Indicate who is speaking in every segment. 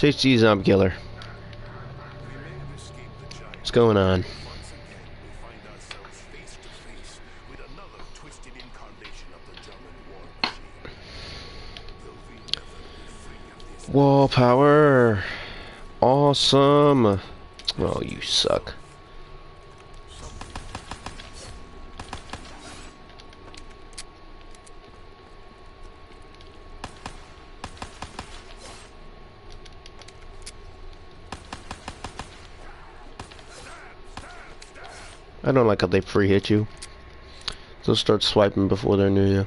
Speaker 1: JC Zombie Killer. What's going on? Wall power. Awesome. Oh, you suck. I don't like how they free hit you. They'll start swiping before they're near you.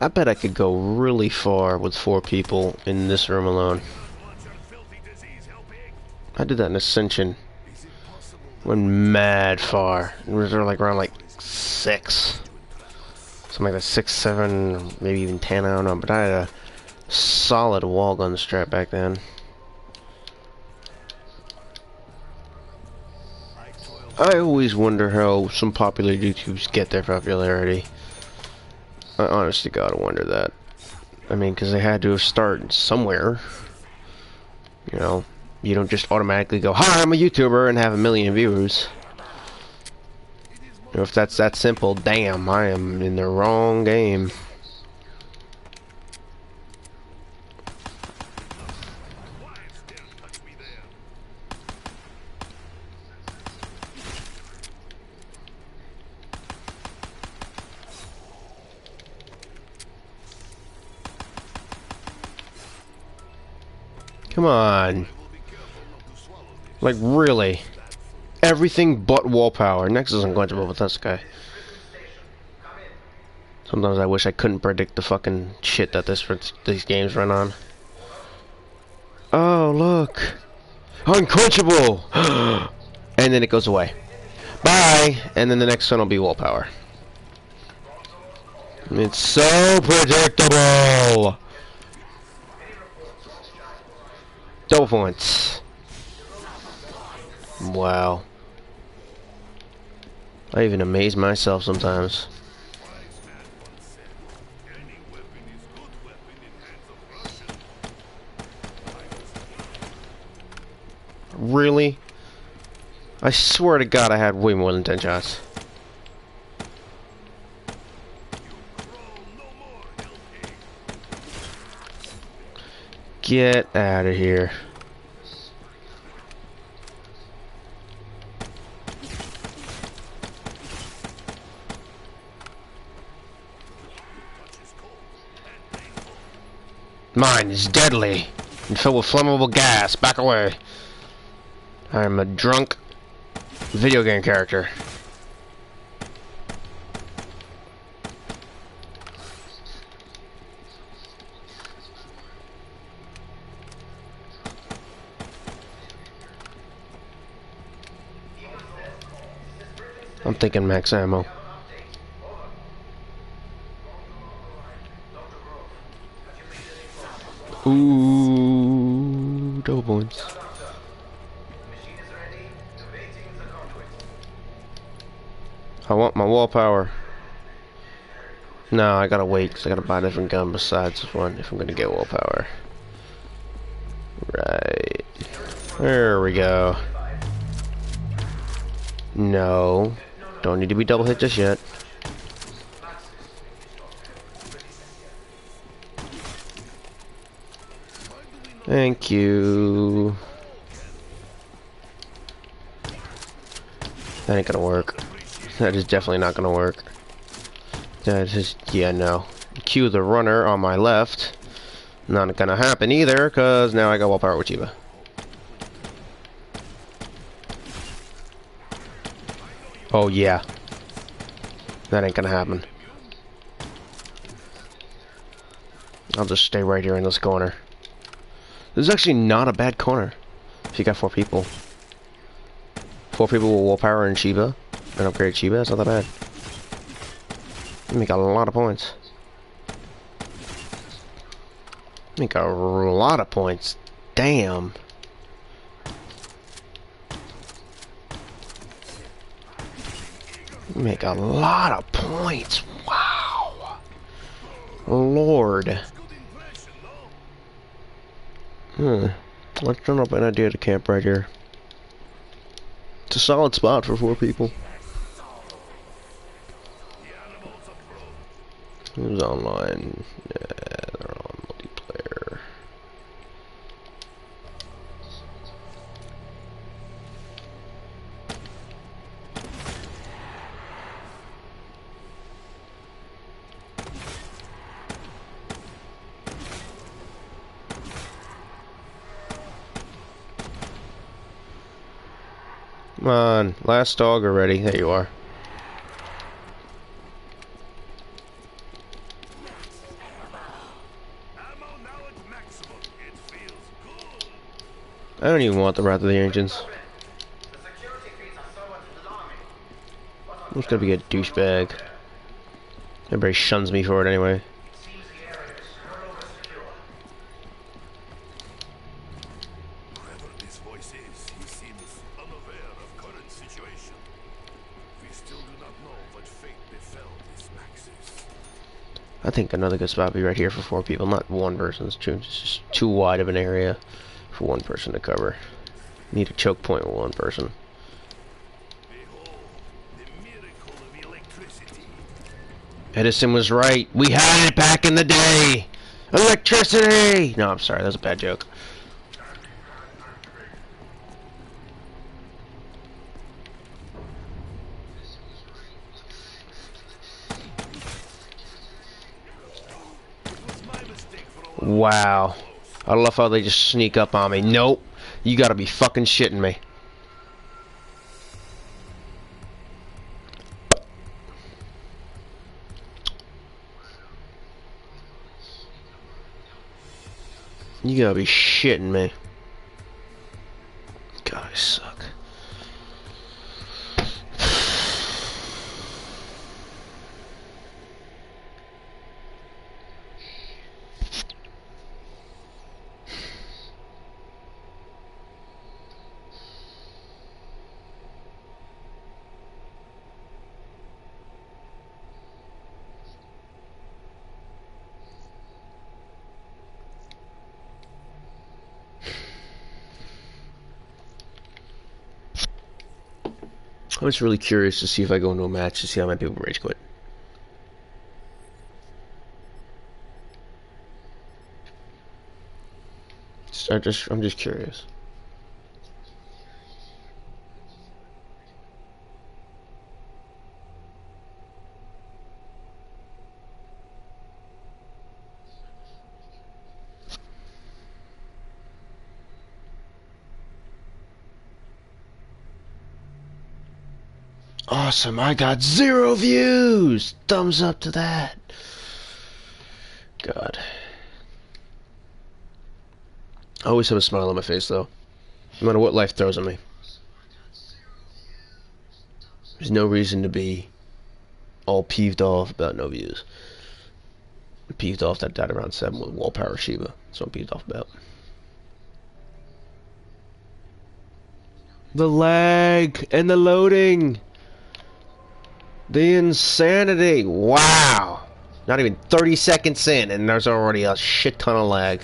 Speaker 1: I bet I could go really far with 4 people in this room alone. I did that in Ascension. Went mad far. It was like around like 6. Something like that, 6, 7, maybe even 10, I don't know. But I had a solid wall gun strap back then. I always wonder how some popular YouTubers get their popularity. I honestly gotta wonder that. I mean, because they had to have started somewhere. You know, you don't just automatically go, "Hi, I'm a YouTuber," and have 1,000,000 viewers. You know, if that's that simple, damn, I am in the wrong game. Come on. Like, really? Everything but wall power. Next is unquenchable with this guy. Sometimes I wish I couldn't predict the fucking shit that these games run on. Oh, look. Unquenchable! And then it goes away. Bye! And then the next one will be wall power. It's so predictable! Double points. Wow. I even amaze myself sometimes. Really? I swear to God I had way more than 10 shots. Get out of here. Mine is deadly and filled with flammable gas. Back away. I'm a drunk video game character. I'm thinking max ammo. Ooh, double points. I want my wall power. No, I gotta wait because I gotta buy a different gun besides this one if I'm gonna get wall power. Right. There we go. No. Don't need to be double hit just yet. Thank you. That ain't gonna work. That is definitely not gonna work. That is, yeah, no. Cue the runner on my left. Not gonna happen either, cause now I got wall power with Chiba. Oh yeah. That ain't gonna happen. I'll just stay right here in this corner. This is actually not a bad corner. If you got 4 people. 4 people with willpower and Shiba. And upgrade Shiba, that's not that bad. You make a lot of points. Make a lot of points. Damn. You make a lot of points. Wow. Lord. Let's turn up an idea to camp right here. It's a solid spot for 4 people. Who's online? Yeah, they're on multiplayer. Come on, last dog already. There you are. I don't even want the Wrath of the Ancients. I'm just gonna be a douchebag. Everybody shuns me for it anyway.
Speaker 2: Whoever this voice is, he seems unaware of current situation. We still do not know what fate befell this Maxis.
Speaker 1: I think another good spot would be right here for 4 people. Not one person. It's just too wide of an area for 1 person to cover. Need a choke point with 1 person.
Speaker 2: Behold, the miracle of electricity.
Speaker 1: Edison was right. We had it back in the day. Electricity! No, I'm sorry. That was a bad joke. Wow. I love how they just sneak up on me. Nope. You gotta be fucking shitting me. You gotta be shitting me. God, I suck. I'm just really curious to see if I go into a match to see how many people rage quit. I'm just curious. Awesome, I got 0 views! Thumbs up to that. God. I always have a smile on my face, though. No matter what life throws at me. There's no reason to be all peeved off about no views. I'm peeved off that died around 7 with wall power Shiba. That's what I'm peeved off about. The lag and the loading. The insanity. Wow. Not even 30 seconds in and there's already a shit ton of lag.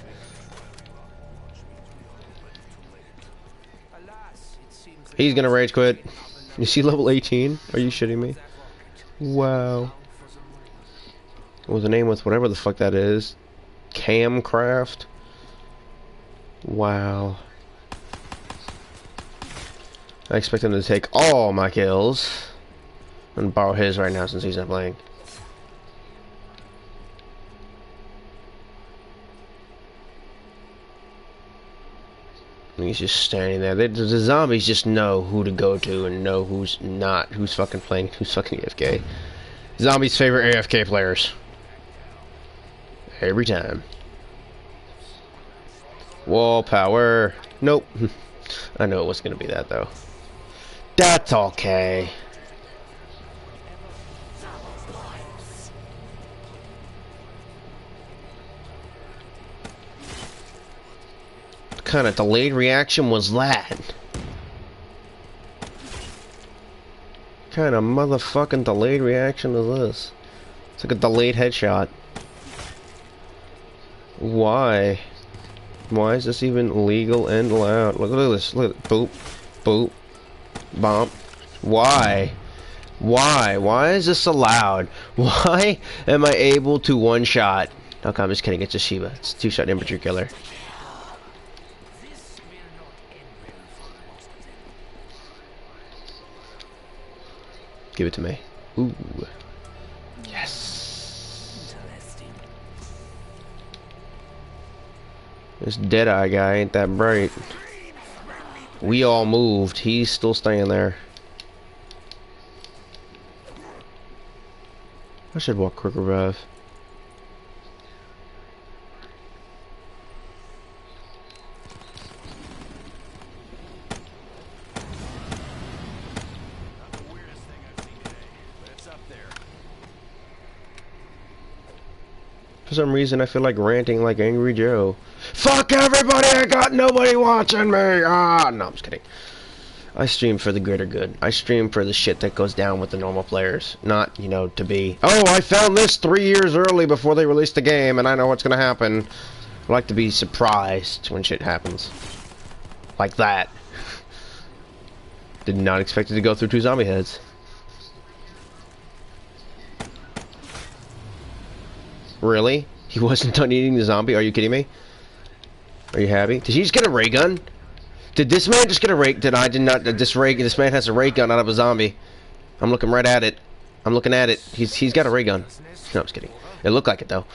Speaker 1: He's gonna rage quit. You see level 18? Are you shitting me? Wow. What was the name with whatever the fuck that is? Camcraft? Wow. I expect him to take all my kills. I'm gonna borrow his right now since he's not playing. He's just standing there. The zombies just know who to go to and know who's not, who's fucking playing, who's fucking AFK. Zombies' favorite AFK players. Every time. Wall power. Nope. I know it was gonna be that though. That's okay. What kind of delayed reaction was that? What kind of motherfucking delayed reaction is this? It's like a delayed headshot. Why? Why is this even legal and allowed? Look at this. Look at boop, boop, bump. Why? Why? Why is this allowed? Why am I able to one-shot? Okay, I'm just kidding. It's a Shiva. It's a two-shot infantry killer. Give it to me. Ooh. Yes. This Deadeye guy ain't that bright. We all moved. He's still staying there. I should walk quicker, Rev. For some reason, I feel like ranting like Angry Joe. Fuck everybody! I got nobody watching me! Ah, no, I'm just kidding. I stream for the greater good. I stream for the shit that goes down with the normal players. Not, you know, to be, oh, I found this 3 years early before they released the game, and I know what's gonna happen. I like to be surprised when shit happens. Like that. Did not expect it to go through 2 zombie heads. Really? He wasn't done eating the zombie? Are you kidding me? Are you happy? Did he just get a ray gun? Did this man just get a ray? Did not? This man has a ray gun out of a zombie. I'm looking right at it. I'm looking at it. He's got a ray gun. No, I'm just kidding. It looked like it though.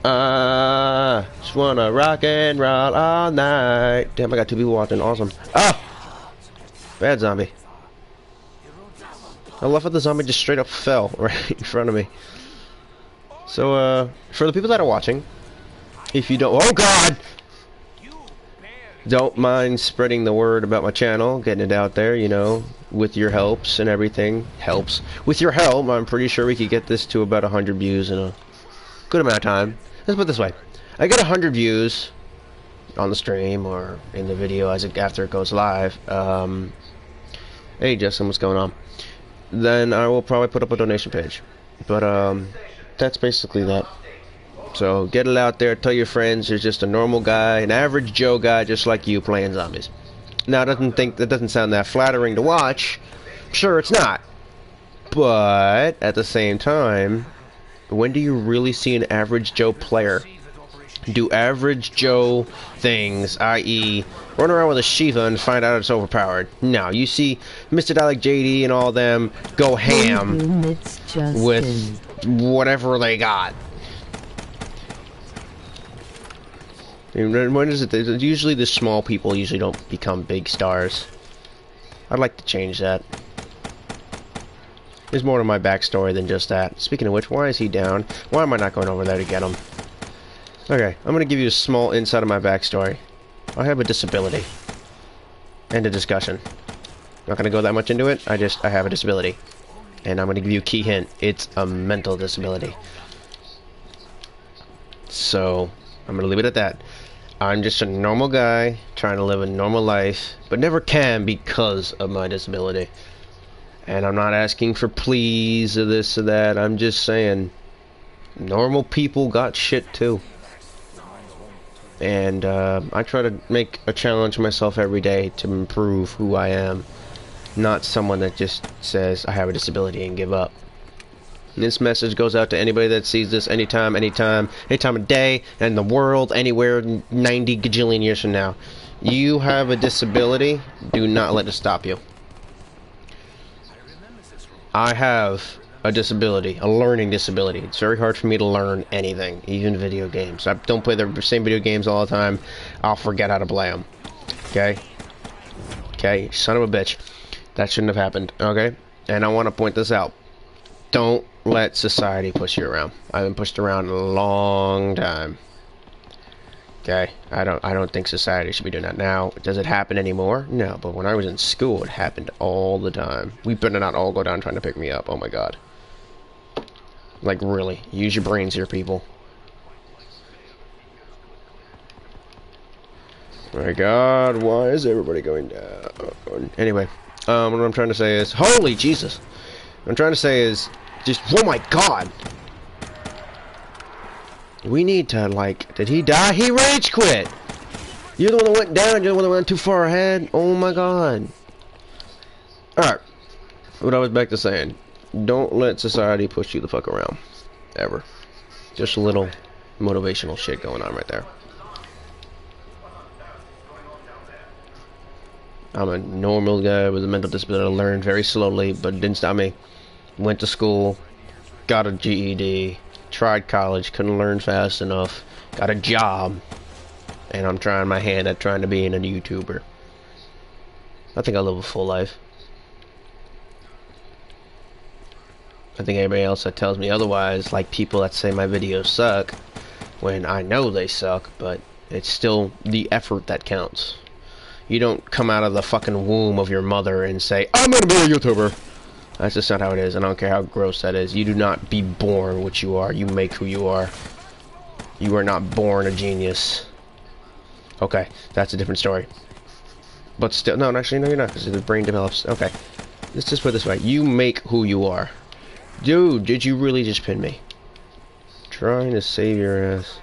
Speaker 1: Just wanna rock and roll all night. Damn, I got 2 people watching. Awesome. Ah! Bad zombie. I love how the zombie just straight up fell right in front of me. So, for the people that are watching, if you don't— oh god! Don't mind spreading the word about my channel, getting it out there, you know, with your helps and everything. Helps. With your help, I'm pretty sure we could get this to about 100 views in a good amount of time. Let's put it this way. I get 100 views on the stream or in the video after it goes live. Hey Justin, what's going on? Then I will probably put up a donation page. But that's basically that. So get it out there, tell your friends there's just a normal guy, an average Joe guy just like you playing zombies. Now that doesn't sound that flattering to watch. Sure it's not. But at the same time, when do you really see an average Joe player do average Joe things, i.e. run around with a Shiva and find out it's overpowered? No, you see Mr. Dalek JD and all them go ham with whatever they got. When is it? Usually the small people usually don't become big stars. I'd like to change that. There's more to my backstory than just that. Speaking of which, why is he down? Why am I not going over there to get him? Okay, I'm gonna give you a small insight of my backstory. I have a disability. End of discussion. Not gonna go that much into it. I have a disability. And I'm gonna give you a key hint. It's a mental disability. So, I'm gonna leave it at that. I'm just a normal guy trying to live a normal life, but never can because of my disability. And I'm not asking for please or this or that. I'm just saying normal people got shit too. And I try to make a challenge myself every day to improve who I am. Not someone that just says I have a disability and give up. And this message goes out to anybody that sees this anytime of day, in the world, anywhere, 90 gajillion years from now. You have a disability, do not let it stop you. I have a disability, a learning disability. It's very hard for me to learn anything, even video games. I don't play the same video games all the time. I'll forget how to play them. Okay? Okay, son of a bitch. That shouldn't have happened, okay? And I want to point this out. Don't let society push you around. I've been pushed around a long time. Okay? I don't think society should be doing that. Now, does it happen anymore? No, but when I was in school, it happened all the time. We better not all go down trying to pick me up. Oh my god. Like, really. Use your brains here, people. My god, why is everybody going down? Anyway, what I'm trying to say is... Holy Jesus! What I'm trying to say is... Just... Oh my god! We need to, like... Did he die? He rage quit! You're the one that went down, you're the one that went too far ahead. Oh my god. Alright. What I was back to saying. Don't let society push you the fuck around. Ever. Just a little motivational shit going on right there. I'm a normal guy with a mental disability. I learned very slowly, but it didn't stop me. Went to school, got a GED, tried college, couldn't learn fast enough, got a job, and I'm trying my hand at trying to be a YouTuber. I think I live a full life. I think everybody else that tells me otherwise, like people that say my videos suck, when I know they suck, but it's still the effort that counts. You don't come out of the fucking womb of your mother and say, I'm gonna be a YouTuber. That's just not how it is. I don't care how gross that is. You do not be born what you are. You make who you are. You are not born a genius. Okay, that's a different story. But still, no, actually, no, you're not, because the brain develops. Okay, let's just put it this way. You make who you are. Dude, did you really just pin me? Trying to save your ass.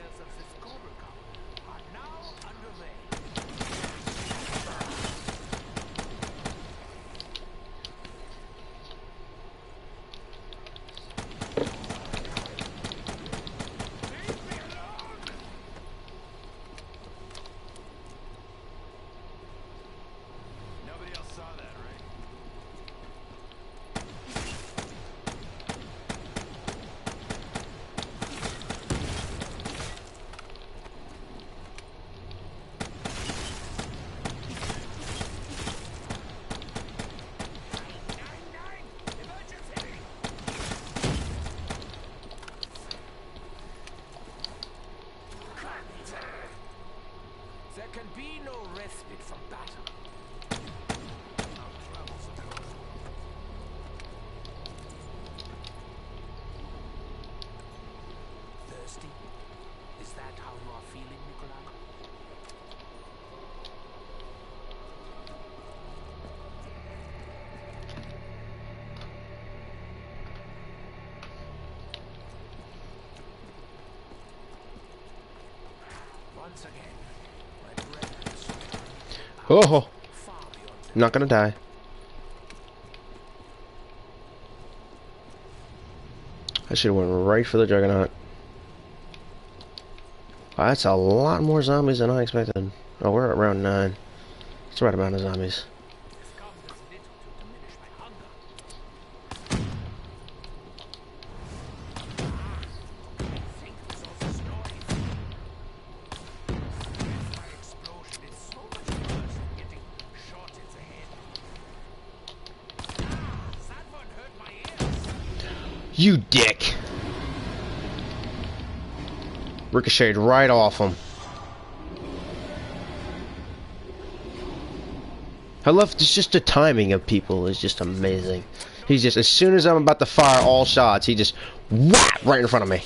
Speaker 1: Oh, I'm not gonna die. I should have went right for the juggernaut. Wow, that's a lot more zombies than I expected. Oh, we're at round 9. It's the right amount of zombies. You dick! Ricocheted right off him. I love just the timing of people is just amazing. He's just, as soon as I'm about to fire all shots, he just whap right in front of me.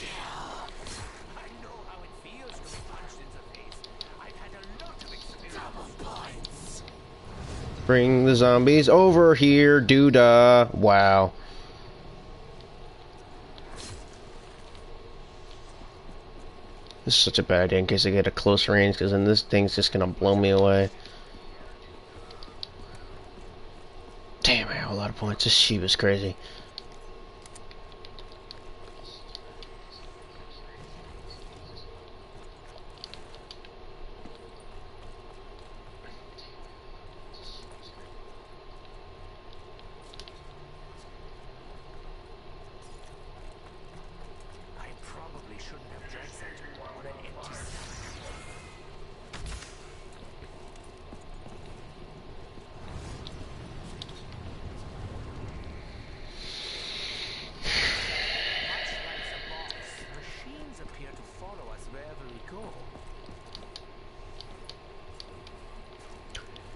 Speaker 1: Bring the zombies over here, doodah. Wow. This is such a bad idea in case I get a close range, because then this thing's just gonna blow me away. Damn, I have a lot of points. This sheep is crazy.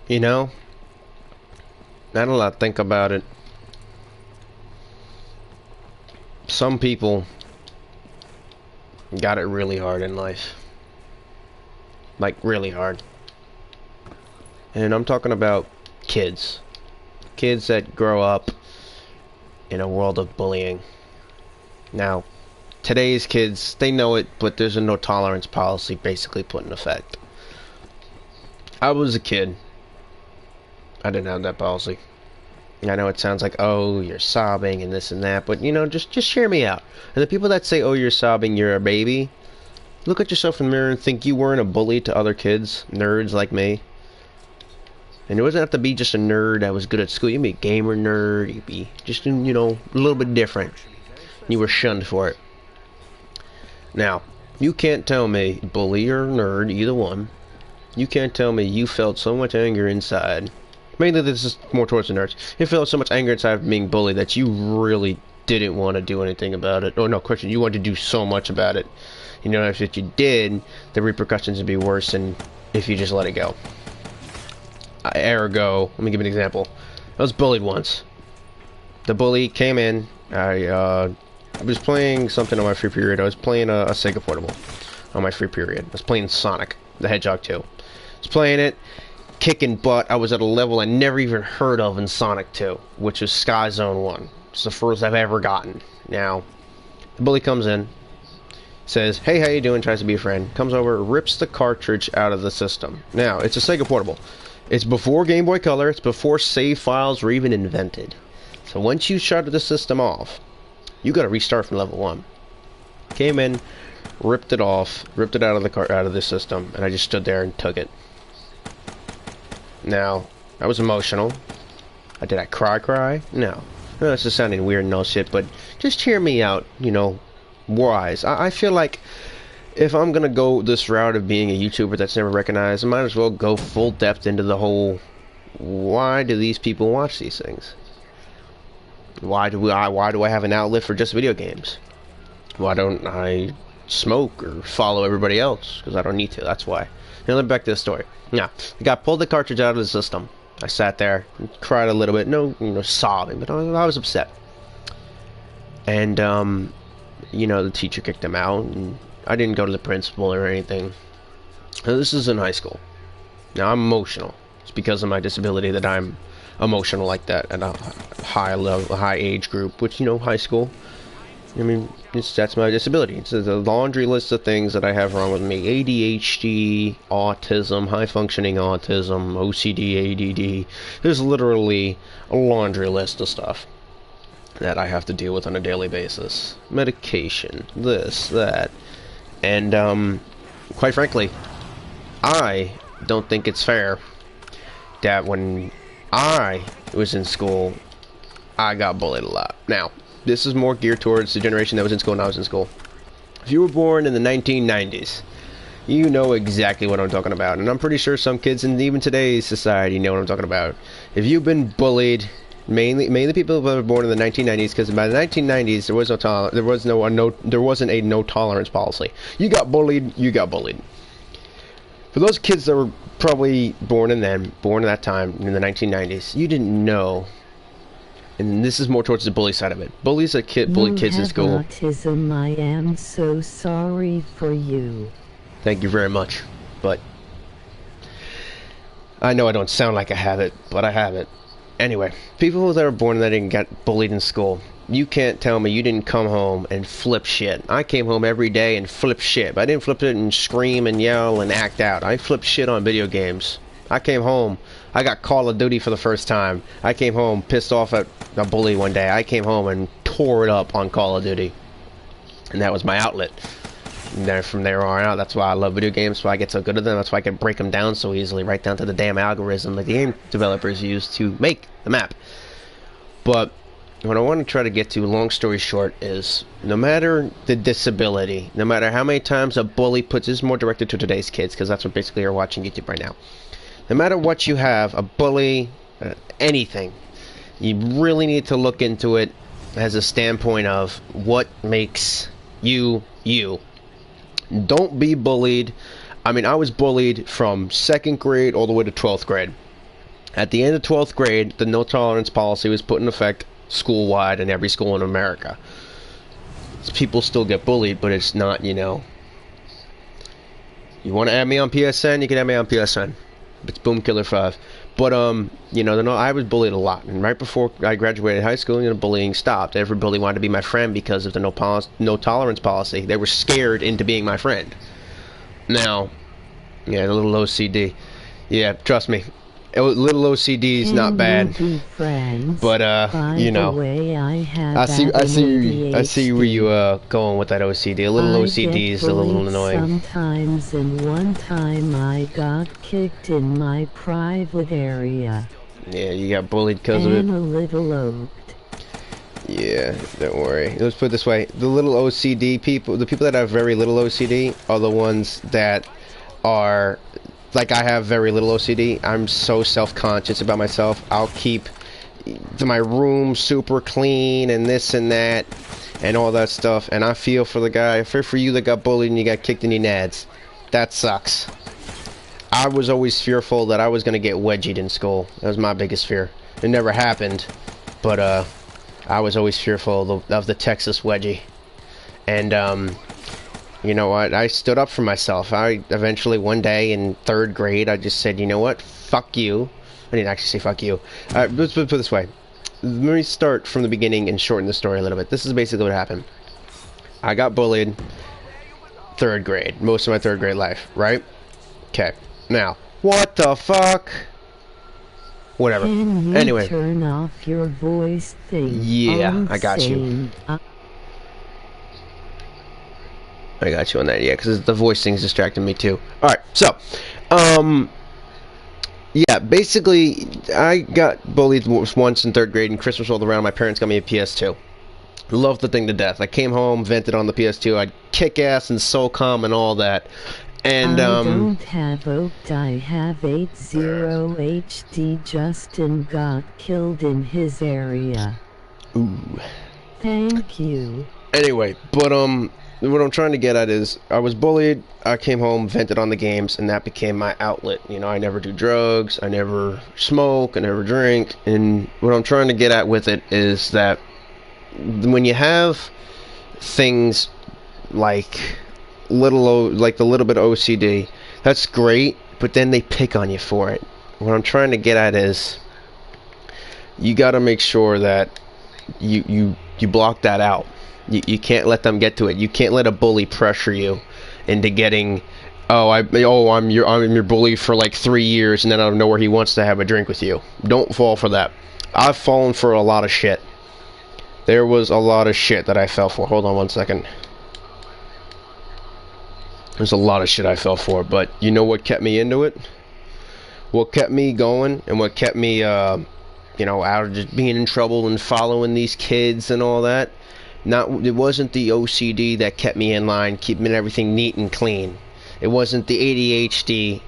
Speaker 1: You know, not a lot to think about it. Some people got it really hard in life. Like, really hard. And I'm talking about kids. Kids that grow up in a world of bullying. Now, today's kids, they know it, but there's a no tolerance policy basically put in effect. I was a kid. I didn't have that policy. I know it sounds like, oh, you're sobbing and this and that, but you know, just hear me out. And the people that say, oh, you're sobbing, you're a baby, look at yourself in the mirror and think you weren't a bully to other kids, nerds like me. And it doesn't have to be just a nerd that was good at school. You'd be a gamer nerd, you'd be just, you know, a little bit different. You were shunned for it. Now, you can't tell me, bully or nerd, either one, you can't tell me you felt so much anger inside. Mainly this is more towards the nerds. You felt so much anger inside of being bullied that you really didn't want to do anything about it. Or no, question, you wanted to do so much about it. You know, if you did, the repercussions would be worse than if you just let it go. Ergo, let me give you an example. I was bullied once. The bully came in. I was playing something on my free period. I was playing a Sega Portable on my free period. I was playing Sonic the Hedgehog 2. I was playing it, kicking butt. I was at a level I never even heard of in Sonic 2, which was Sky Zone 1. It's the first I've ever gotten. Now, the bully comes in, says, hey, how you doing? Tries to be a friend. Comes over, rips the cartridge out of the system. Now, it's a Sega Portable. It's before Game Boy Color. It's before save files were even invented. So once you shut the system off, you got to restart from level 1. Came in, ripped it off, ripped it out of the system, and I just stood there and took it. Now, I was emotional. Did I cry? No. No, this is sounding weird and all shit, but just hear me out, you know, wise. I feel like if I'm gonna go this route of being a YouTuber that's never recognized, I might as well go full depth into the whole, why do these people watch these things? Why do I have an outlet for just video games? Why don't I smoke or follow everybody else? Because I don't need to, that's why. Now let me back to the story. Now, the guy pulled the cartridge out of the system. I sat there, cried a little bit, no, you know, sobbing, but I was upset. And, you know, the teacher kicked him out, and I didn't go to the principal or anything. This is in high school. Now, I'm emotional. It's because of my disability that I'm emotional like that at a high level, high age group, which, you know, high school. I mean, that's my disability. It's a laundry list of things that I have wrong with me. ADHD, autism, high-functioning autism, OCD, ADD. There's literally a laundry list of stuff that I have to deal with on a daily basis. Medication, this, that. And, quite frankly, I don't think it's fair that when I was in school, I got bullied a lot. Now, this is more geared towards the generation that was in school when I was in school. If you were born in the 1990s, you know exactly what I'm talking about. And I'm pretty sure some kids in even today's society know what I'm talking about. If you've been bullied, mainly people that were born in the 1990s, because by the 1990s there wasn't a no tolerance policy. You got bullied, you got bullied. For those kids that were probably born at that time in the 1990s, you didn't know. And this is more towards the bully side of it. Bullies are bully kids in school.
Speaker 3: You have autism. I am so sorry for you.
Speaker 1: Thank you very much. But I know I don't sound like I have it, but I have it. Anyway, people that are born that didn't get bullied in school, you can't tell me you didn't come home and flip shit. I came home every day and flipped shit. But I didn't flip it and scream and yell and act out. I flipped shit on video games. I came home, I got Call of Duty for the first time. I came home pissed off at a bully one day. I came home and tore it up on Call of Duty. And that was my outlet. And then from there on out, that's why I love video games, why I get so good at them. That's why I can break them down so easily, right down to the damn algorithm that the game developers use to make the map. But what I want to try to get to, long story short, is no matter the disability, no matter how many times a bully puts, this is more directed to today's kids, because that's what basically are watching YouTube right now. No matter what you have, a bully, anything, you really need to look into it as a standpoint of what makes you, you. Don't be bullied. I mean, I was bullied from 2nd grade all the way to 12th grade. At the end of 12th grade, the no tolerance policy was put in effect school-wide in every school in America. People still get bullied, but it's not, you know. You want to add me on PSN? You can add me on PSN. It's Boomkiller5. But, you know, I was bullied a lot. And right before I graduated high school, you know, bullying stopped. Every bully wanted to be my friend because of the no tolerance policy. They were scared into being my friend. Now, yeah, the little OCD. Yeah, trust me. Little OCD is not bad. But, you know. I see where you going with that OCD. A little OCD is a little annoying.
Speaker 3: Sometimes, and one time I got kicked in my private area.
Speaker 1: Yeah, you got bullied because of it.
Speaker 3: And a little oaked.
Speaker 1: Yeah, don't worry. Let's put it this way. The little OCD people, the people that have very little OCD are the ones that are, like I have very little OCD. I'm so self-conscious about myself. I'll keep my room super clean and this and that and all that stuff. And I feel for the guy. I feel for you that got bullied and you got kicked in your nads. That sucks. I was always fearful that I was going to get wedgied in school. That was my biggest fear. It never happened, but I was always fearful of the Texas wedgie. And you know what? I stood up for myself. I eventually, one day in 3rd grade, I just said, you know what? Fuck you. I didn't actually say fuck you. Let's put it this way. Let me start from the beginning and shorten the story a little bit. This is basically what happened. I got bullied 3rd grade. Most of my 3rd grade life, right? Okay. Now, what the fuck? Whatever.
Speaker 3: Can you
Speaker 1: anyway.
Speaker 3: Turn off your voice thing.
Speaker 1: Yeah, I got you. I got you on that, yeah, because the voice thing's distracting me too. Alright, so, yeah, basically, I got bullied once in 3rd grade, and Christmas rolled around, my parents got me a PS2. Loved the thing to death. I came home, vented on the PS2, I'd kick ass and SOCOM and all that. And,
Speaker 3: I don't have oaked, I have 80 HD. Justin got killed in his area.
Speaker 1: Ooh.
Speaker 3: Thank you.
Speaker 1: Anyway, but, what I'm trying to get at is, I was bullied, I came home, vented on the games, and that became my outlet. You know, I never do drugs, I never smoke, I never drink, and what I'm trying to get at with it is that when you have things like the little bit of OCD, that's great, but then they pick on you for it. What I'm trying to get at is, you gotta make sure that you block that out. You can't let them get to it. You can't let a bully pressure you into getting, I'm your bully for like 3 years, and then out of nowhere he wants to have a drink with you. Don't fall for that. I've fallen for a lot of shit. There was a lot of shit that I fell for. Hold on one second. There's a lot of shit I fell for, but you know what kept me into it? What kept me going, and what kept me, you know, out of just being in trouble and following these kids and all that? It wasn't the OCD that kept me in line, keeping everything neat and clean. It wasn't the ADHD,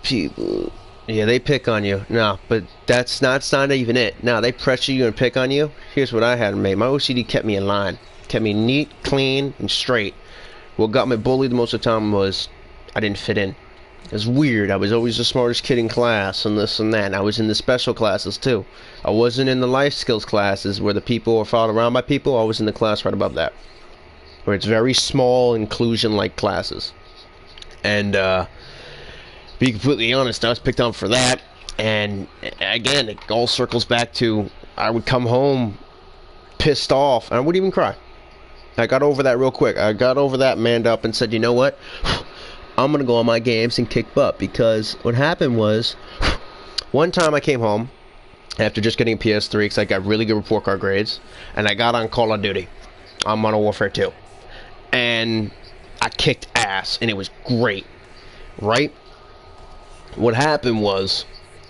Speaker 1: people, yeah, they pick on you. No, but that's not even it. No, they pressure you and pick on you. Here's what I had made. My OCD kept me in line. Kept me neat, clean, and straight. What got me bullied most of the time was I didn't fit in. It was weird. I was always the smartest kid in class and this and that. And I was in the special classes too. I wasn't in the life skills classes where the people are followed around by people. I was in the class right above that, where it's very small inclusion-like classes. And to be completely honest, I was picked on for that. And again, it all circles back to I would come home pissed off, and I wouldn't even cry. I got over that real quick. I got over that, manned up, and said, you know what? I'm going to go on my games and kick butt, because what happened was, one time I came home after just getting a PS3 because I got really good report card grades, and I got on Call of Duty on Modern Warfare 2, and I kicked ass, and it was great, right? What happened was,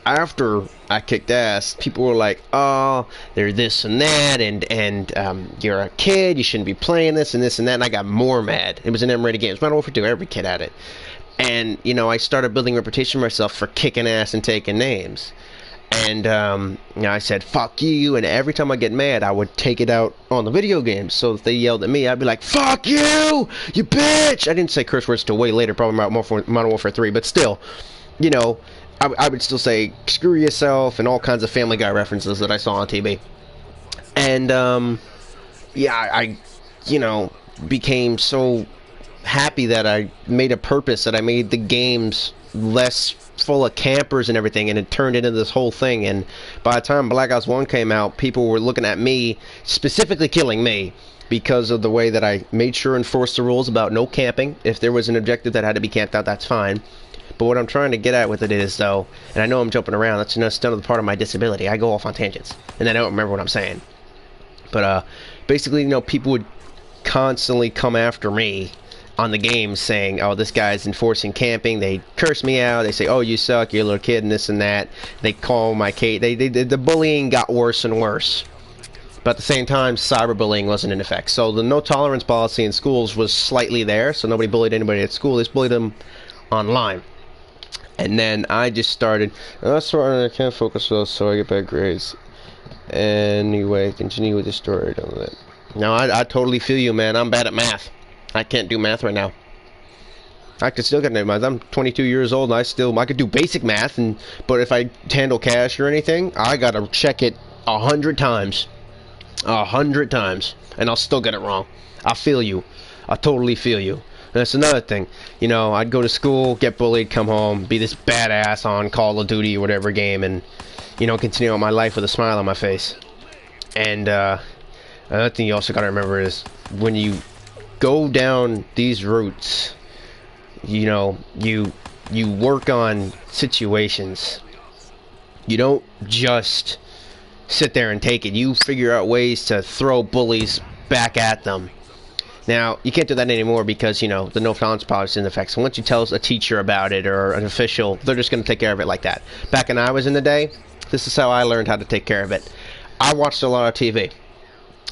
Speaker 1: after I kicked ass, people were like, oh, they're this and that, and you're a kid, you shouldn't be playing this and that, and I got more mad. It was an M-rated game. It was Modern Warfare 2, every kid had it. And, you know, I started building a reputation for myself for kicking ass and taking names. And you know, I said, fuck you, and every time I get mad, I would take it out on the video games. So if they yelled at me, I'd be like, fuck you, you bitch! I didn't say curse words till way later, probably Modern Warfare 3, but still, you know, I would still say, screw yourself, and all kinds of Family Guy references that I saw on TV. And, yeah, I you know, became so happy that I made a purpose, that I made the games less full of campers and everything, and it turned into this whole thing. And by the time Black Ops 1 came out, people were looking at me, specifically killing me, because of the way that I made sure and enforced the rules about no camping. If there was an objective that had to be camped out, that's fine. But what I'm trying to get at with it is, though, and I know I'm jumping around, that's another part of my disability. I go off on tangents, and I don't remember what I'm saying. But basically, you know, people would constantly come after me on the game saying, oh, this guy's enforcing camping. They curse me out. They say, oh, you suck, you're a little kid, and this and that. They call my Kate. The bullying got worse and worse. But at the same time, cyberbullying wasn't in effect. So the no tolerance policy in schools was slightly there, so nobody bullied anybody at school. They just bullied them online. And then I just started, that's why I can't focus though, so I get bad grades. Anyway, continue with the story. Now, I totally feel you, man. I'm bad at math. I can't do math right now. I could still get no math. I'm 22 years old, and I could do basic math, but if I handle cash or anything, I gotta check it 100 times. 100 times. And I'll still get it wrong. I feel you. I totally feel you. And that's another thing. You know, I'd go to school, get bullied, come home, be this badass on Call of Duty or whatever game, and, you know, continue on my life with a smile on my face. And, another thing you also gotta remember is, when you go down these routes, you know, you work on situations. You don't just sit there and take it. You figure out ways to throw bullies back at them. Now, you can't do that anymore because, you know, the no tolerance policy is in effect. So once you tell a teacher about it or an official, they're just going to take care of it like that. Back when I was in the day, this is how I learned how to take care of it. I watched a lot of TV.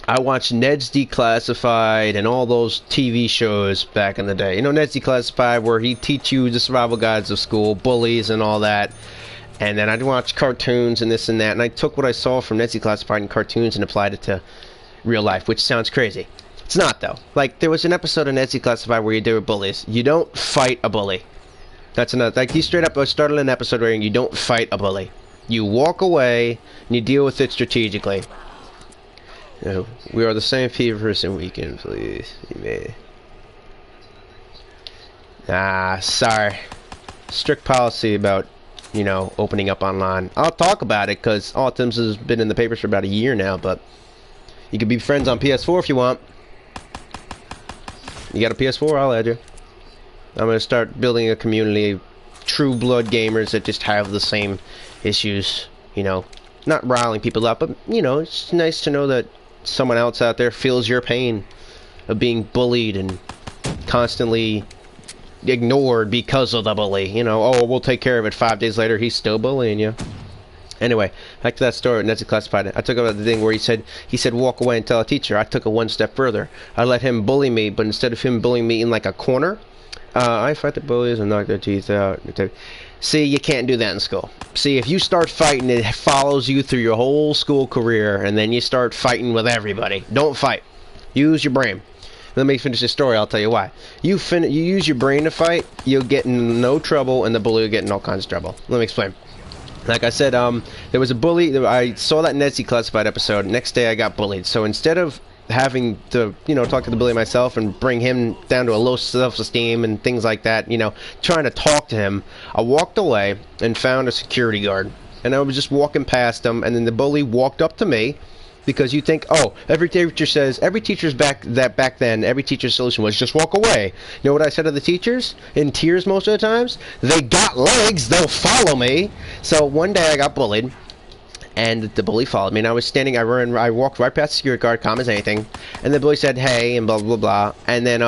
Speaker 1: I watched Ned's Declassified and all those TV shows back in the day. You know, Ned's Declassified, where he'd teach you the survival guides of school, bullies and all that. And then I'd watch cartoons and this and that. And I took what I saw from Ned's Declassified and cartoons and applied it to real life, which sounds crazy. It's not, though. Like, there was an episode of Ned's Declassified where you deal with bullies. You don't fight a bully. That's another. Like, he straight up started an episode where you don't fight a bully. You walk away and you deal with it strategically. You know, we are the same person weekend, please. You may. Sorry. Strict policy about, you know, opening up online. I'll talk about it because autism has been in the papers for about a year now, but you can be friends on PS4 if you want. You got a PS4? I'll add you. I'm going to start building a community of true blood gamers that just have the same issues, you know. Not riling people up, but, you know, it's nice to know that someone else out there feels your pain of being bullied and constantly ignored because of the bully. You know, oh, we'll take care of it. 5 days later, he's still bullying you. Anyway, back to that story. Ned's Declassified. I took about the thing where he said walk away and tell a teacher. I took it one step further. I let him bully me, but instead of him bullying me in like a corner, I fight the bullies and knock their teeth out. See, you can't do that in school. See, if you start fighting, it follows you through your whole school career, and then you start fighting with everybody. Don't fight. Use your brain. Let me finish this story. I'll tell you why. You use your brain to fight, you'll get in no trouble, and the bully will get in all kinds of trouble. Let me explain. Like I said, there was a bully. I saw that Ned's Declassified episode. Next day, I got bullied. So instead of having to, you know, talk to the bully myself and bring him down to a low self-esteem and things like that, you know, trying to talk to him, I walked away and found a security guard. And I was just walking past him, and then the bully walked up to me, because you think, oh, every teacher's back then, every teacher's solution was just walk away. You know what I said to the teachers? In tears most of the times? They got legs, they'll follow me. So one day I got bullied, and the bully followed me, and I was standing, I walked right past the security guard, calm as anything, and the bully said, hey, and blah, blah, blah, and then,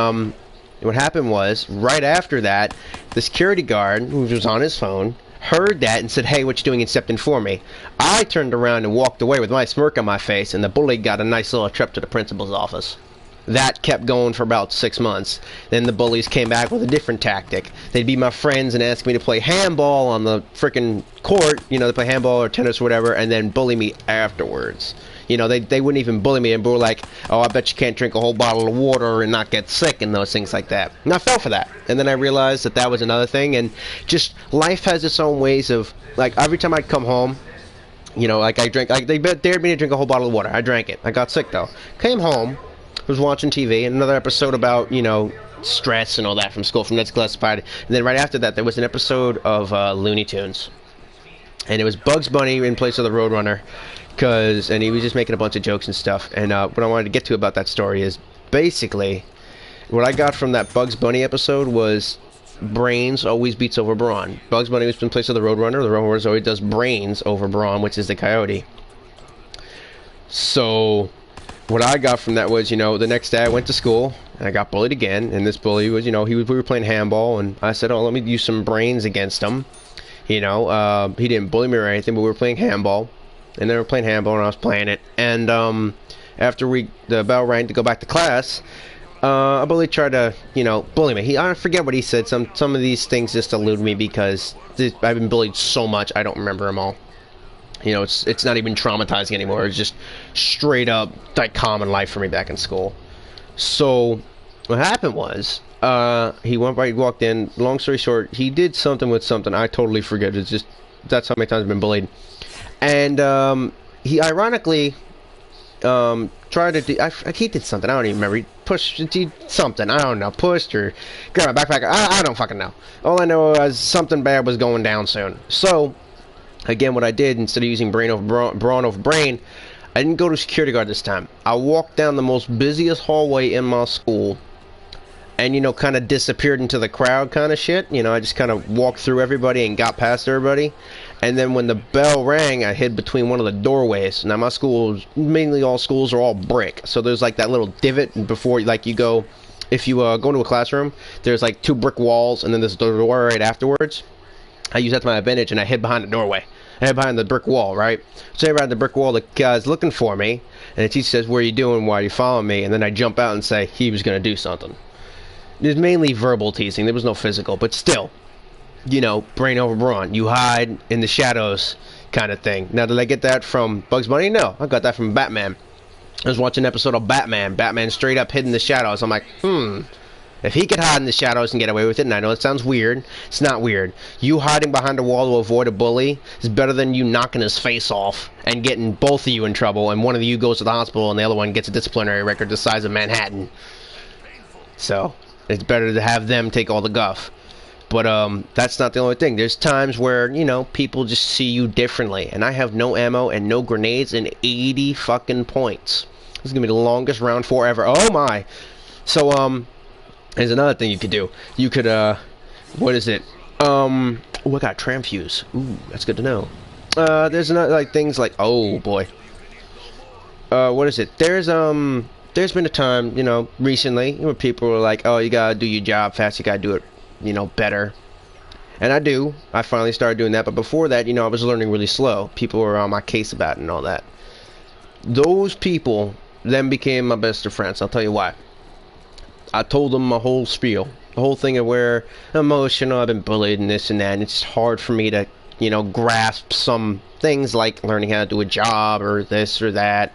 Speaker 1: what happened was, right after that, the security guard, who was on his phone, heard that and said, hey, what you doing, and stepped in for me. I turned around and walked away with my smirk on my face, and the bully got a nice little trip to the principal's office. That kept going for about 6 months. Then the bullies came back with a different tactic. They'd be my friends and ask me to play handball on the frickin' court, you know, to play handball or tennis or whatever, and then bully me afterwards. You know, they wouldn't even bully me and were like, oh, I bet you can't drink a whole bottle of water and not get sick and those things like that. And I fell for that. And then I realized that that was another thing. And just life has its own ways of, like, every time I'd come home, you know, like I drank, like they dared me to drink a whole bottle of water. I drank it. I got sick though. Came home, was watching TV, and another episode about, you know, stress and all that from school, from Ned's Classified. And then right after that, there was an episode of Looney Tunes. And it was Bugs Bunny in place of the Roadrunner. And he was just making a bunch of jokes and stuff. And what I wanted to get to about that story is basically what I got from that Bugs Bunny episode was brains always beats over brawn. Bugs Bunny was in place of the Roadrunner. The Roadrunner always does brains over brawn, which is the coyote. So what I got from that was, you know, the next day I went to school and I got bullied again. And this bully was, you know, we were playing handball, and I said, oh, let me use some brains against him. You know, he didn't bully me or anything, but we were playing handball. And they were playing handball, and I was playing it. And after the bell rang to go back to class, a bully tried to, you know, bully me. I forget what he said. Some of these things just elude me because I've been bullied so much, I don't remember them all. You know, it's not even traumatizing anymore. It's just straight up like common life for me back in school. So what happened was, he walked in. Long story short, he did something with something. I totally forget. It's just that's how many times I've been bullied. And he ironically tried to do. He did something. I don't even remember. He did something. I don't know. Pushed or grabbed my backpack. I don't fucking know. All I know is something bad was going down soon. So again, what I did, instead of using brawn over brain, I didn't go to security guard this time. I walked down the most busiest hallway in my school, and, you know, kind of disappeared into the crowd kind of shit. You know, I just kind of walked through everybody and got past everybody. And then when the bell rang, I hid between one of the doorways. Now, my school, mainly all schools are all brick. So there's like that little divot before, like, you go, if you go into a classroom, there's like 2 brick walls, and then there's the door right afterwards. I use that to my advantage, and I hid behind the doorway. I hid behind the brick wall, right? So around the brick wall, the guy's looking for me, and the teacher says, what are you doing? Why are you following me? And then I jump out and say he was going to do something. There's mainly verbal teasing. There was no physical, but still, you know, brain over brawn. You hide in the shadows kind of thing. Now, did I get that from Bugs Bunny? No, I got that from Batman. I was watching an episode of Batman. Batman straight up hid in the shadows. I'm like, if he could hide in the shadows and get away with it, and I know it sounds weird, it's not weird. You hiding behind a wall to avoid a bully is better than you knocking his face off and getting both of you in trouble, and one of you goes to the hospital and the other one gets a disciplinary record the size of Manhattan. So it's better to have them take all the guff. But that's not the only thing. There's times where, you know, people just see you differently. And I have no ammo and no grenades and 80 fucking points. This is going to be the longest round 4 ever. Oh my. So, there's another thing you could do. You could, what is it? Oh, I got tram fuse. Ooh, that's good to know. There's another, like, things like, oh boy. What is it? There's been a time, you know, recently, where people were like, oh, you gotta do your job fast, you gotta do it, you know, better. And I do. I finally started doing that, but before that, you know, I was learning really slow. People were on my case about it and all that. Those people then became my best of friends. I'll tell you why. I told them my whole spiel. The whole thing of where I'm emotional, I've been bullied and this and that, and it's hard for me to, you know, grasp some things like learning how to do a job or this or that.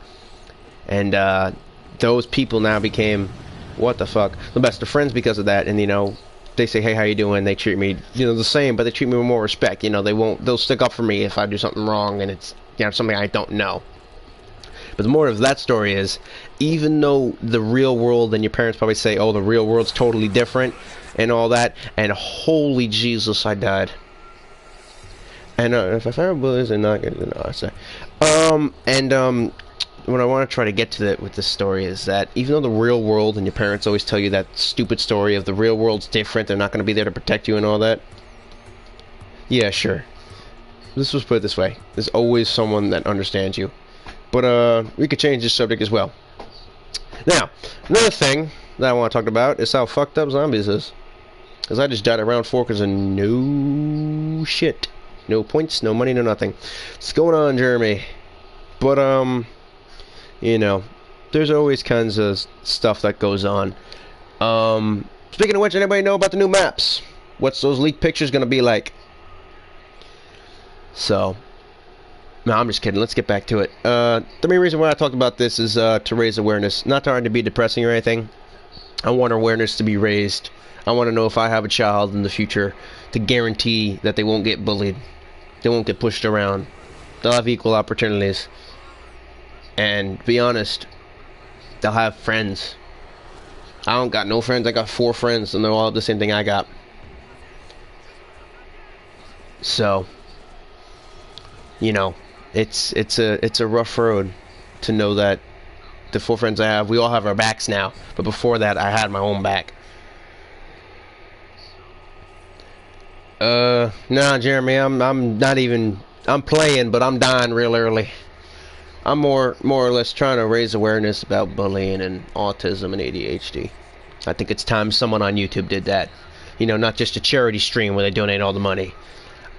Speaker 1: And those people now became, what the fuck, the best of friends because of that. And, you know, they say, hey, how you doing? They treat me, you know, the same, but they treat me with more respect. You know, they'll stick up for me if I do something wrong and it's, you know, something I don't know. But the moral of that story is, even though the real world, and your parents probably say, oh, the real world's totally different and all that, and holy Jesus, I died. And if I find bullies, they're not going to know, I say. What I want to try to get to with this story is that even though the real world, and your parents always tell you that stupid story of the real world's different, they're not going to be there to protect you and all that. Yeah, sure. Let's just put it this way. There's always someone that understands you. But we could change this subject as well. Now, another thing that I want to talk about is how fucked up zombies is. Because I just died at round 4 because of no shit. No points, no money, no nothing. What's going on, Jeremy? But, you know, there's always kinds of stuff that goes on. Speaking of which, anybody know about the new maps? What's those leaked pictures gonna be like? So, no, I'm just kidding. Let's get back to it. The main reason why I talked about this is to raise awareness. Not trying to be depressing or anything. I want awareness to be raised. I want to know if I have a child in the future to guarantee that they won't get bullied. They won't get pushed around. They'll have equal opportunities. And to be honest, they'll have friends. I don't got no friends. I got 4 friends, and they're all the same thing I got. So, you know, it's a rough road to know that the 4 friends I have, we all have our backs now. But before that, I had my own back. Nah, Jeremy, I'm not even. I'm playing, but I'm dying real early. I'm more or less trying to raise awareness about bullying and autism and ADHD. I think it's time someone on YouTube did that. You know, not just a charity stream where they donate all the money.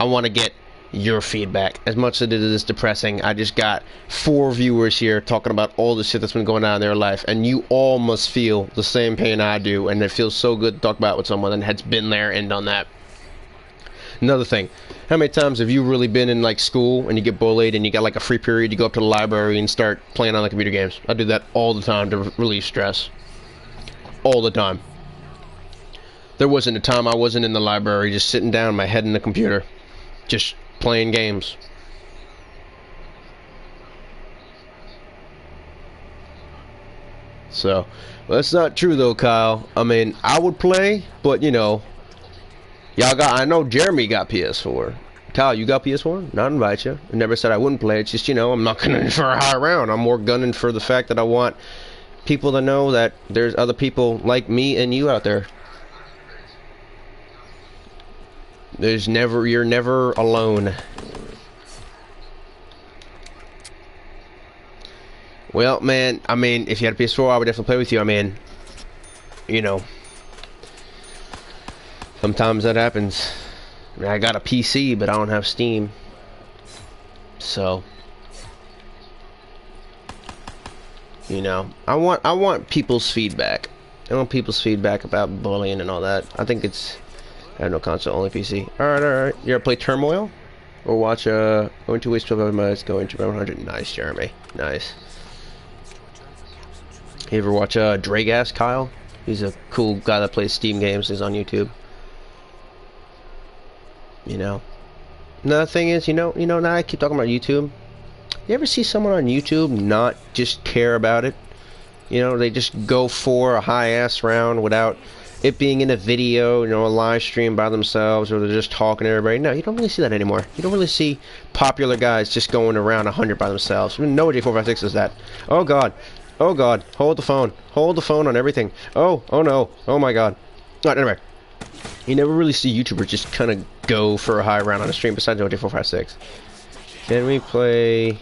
Speaker 1: I want to get your feedback. As much as it is depressing, I just got 4 viewers here talking about all the shit that's been going on in their life, and you all must feel the same pain I do, and it feels so good to talk about it with someone that has been there and done that. Another thing, how many times have you really been in like school and you get bullied and you got like a free period, you go up to the library and start playing on the computer games? I do that all the time to relieve stress. All the time. There wasn't a time I wasn't in the library just sitting down, my head in the computer, just playing games. So, well, that's not true though, Kyle. I mean, I would play, but you know, y'all got, I know Jeremy got PS4. Kyle, you got PS4? Not invite you. I never said I wouldn't play. It's just, you know, I'm not gunning for a high round. I'm more gunning for the fact that I want people to know that there's other people like me and you out there. You're never alone. Well, man, I mean, if you had a PS4, I would definitely play with you. I mean, you know, sometimes that happens. I mean, I got a PC, but I don't have Steam. So, you know, I want people's feedback. I want people's feedback about bullying and all that. I think it's, I have no console, only PC. Alright. You ever play Turmoil? Or watch, going to waste 12 minutes, going to 100. Nice, Jeremy. Nice. You ever watch, Dragast, Kyle? He's a cool guy that plays Steam games. He's on YouTube. You know. Another thing is, you know, now I keep talking about YouTube. You ever see someone on YouTube not just care about it? You know, they just go for a high-ass round without it being in a video, you know, a live stream by themselves, or they're just talking to everybody. No, you don't really see that anymore. You don't really see popular guys just going around 100 by themselves. I mean, no J456 does that. Oh, God. Oh, God. Hold the phone. Hold the phone on everything. Oh no. Oh, my God. Alright, anyway. You never really see YouTubers just kind of go for a high round on a stream besides OJ456. Can we play...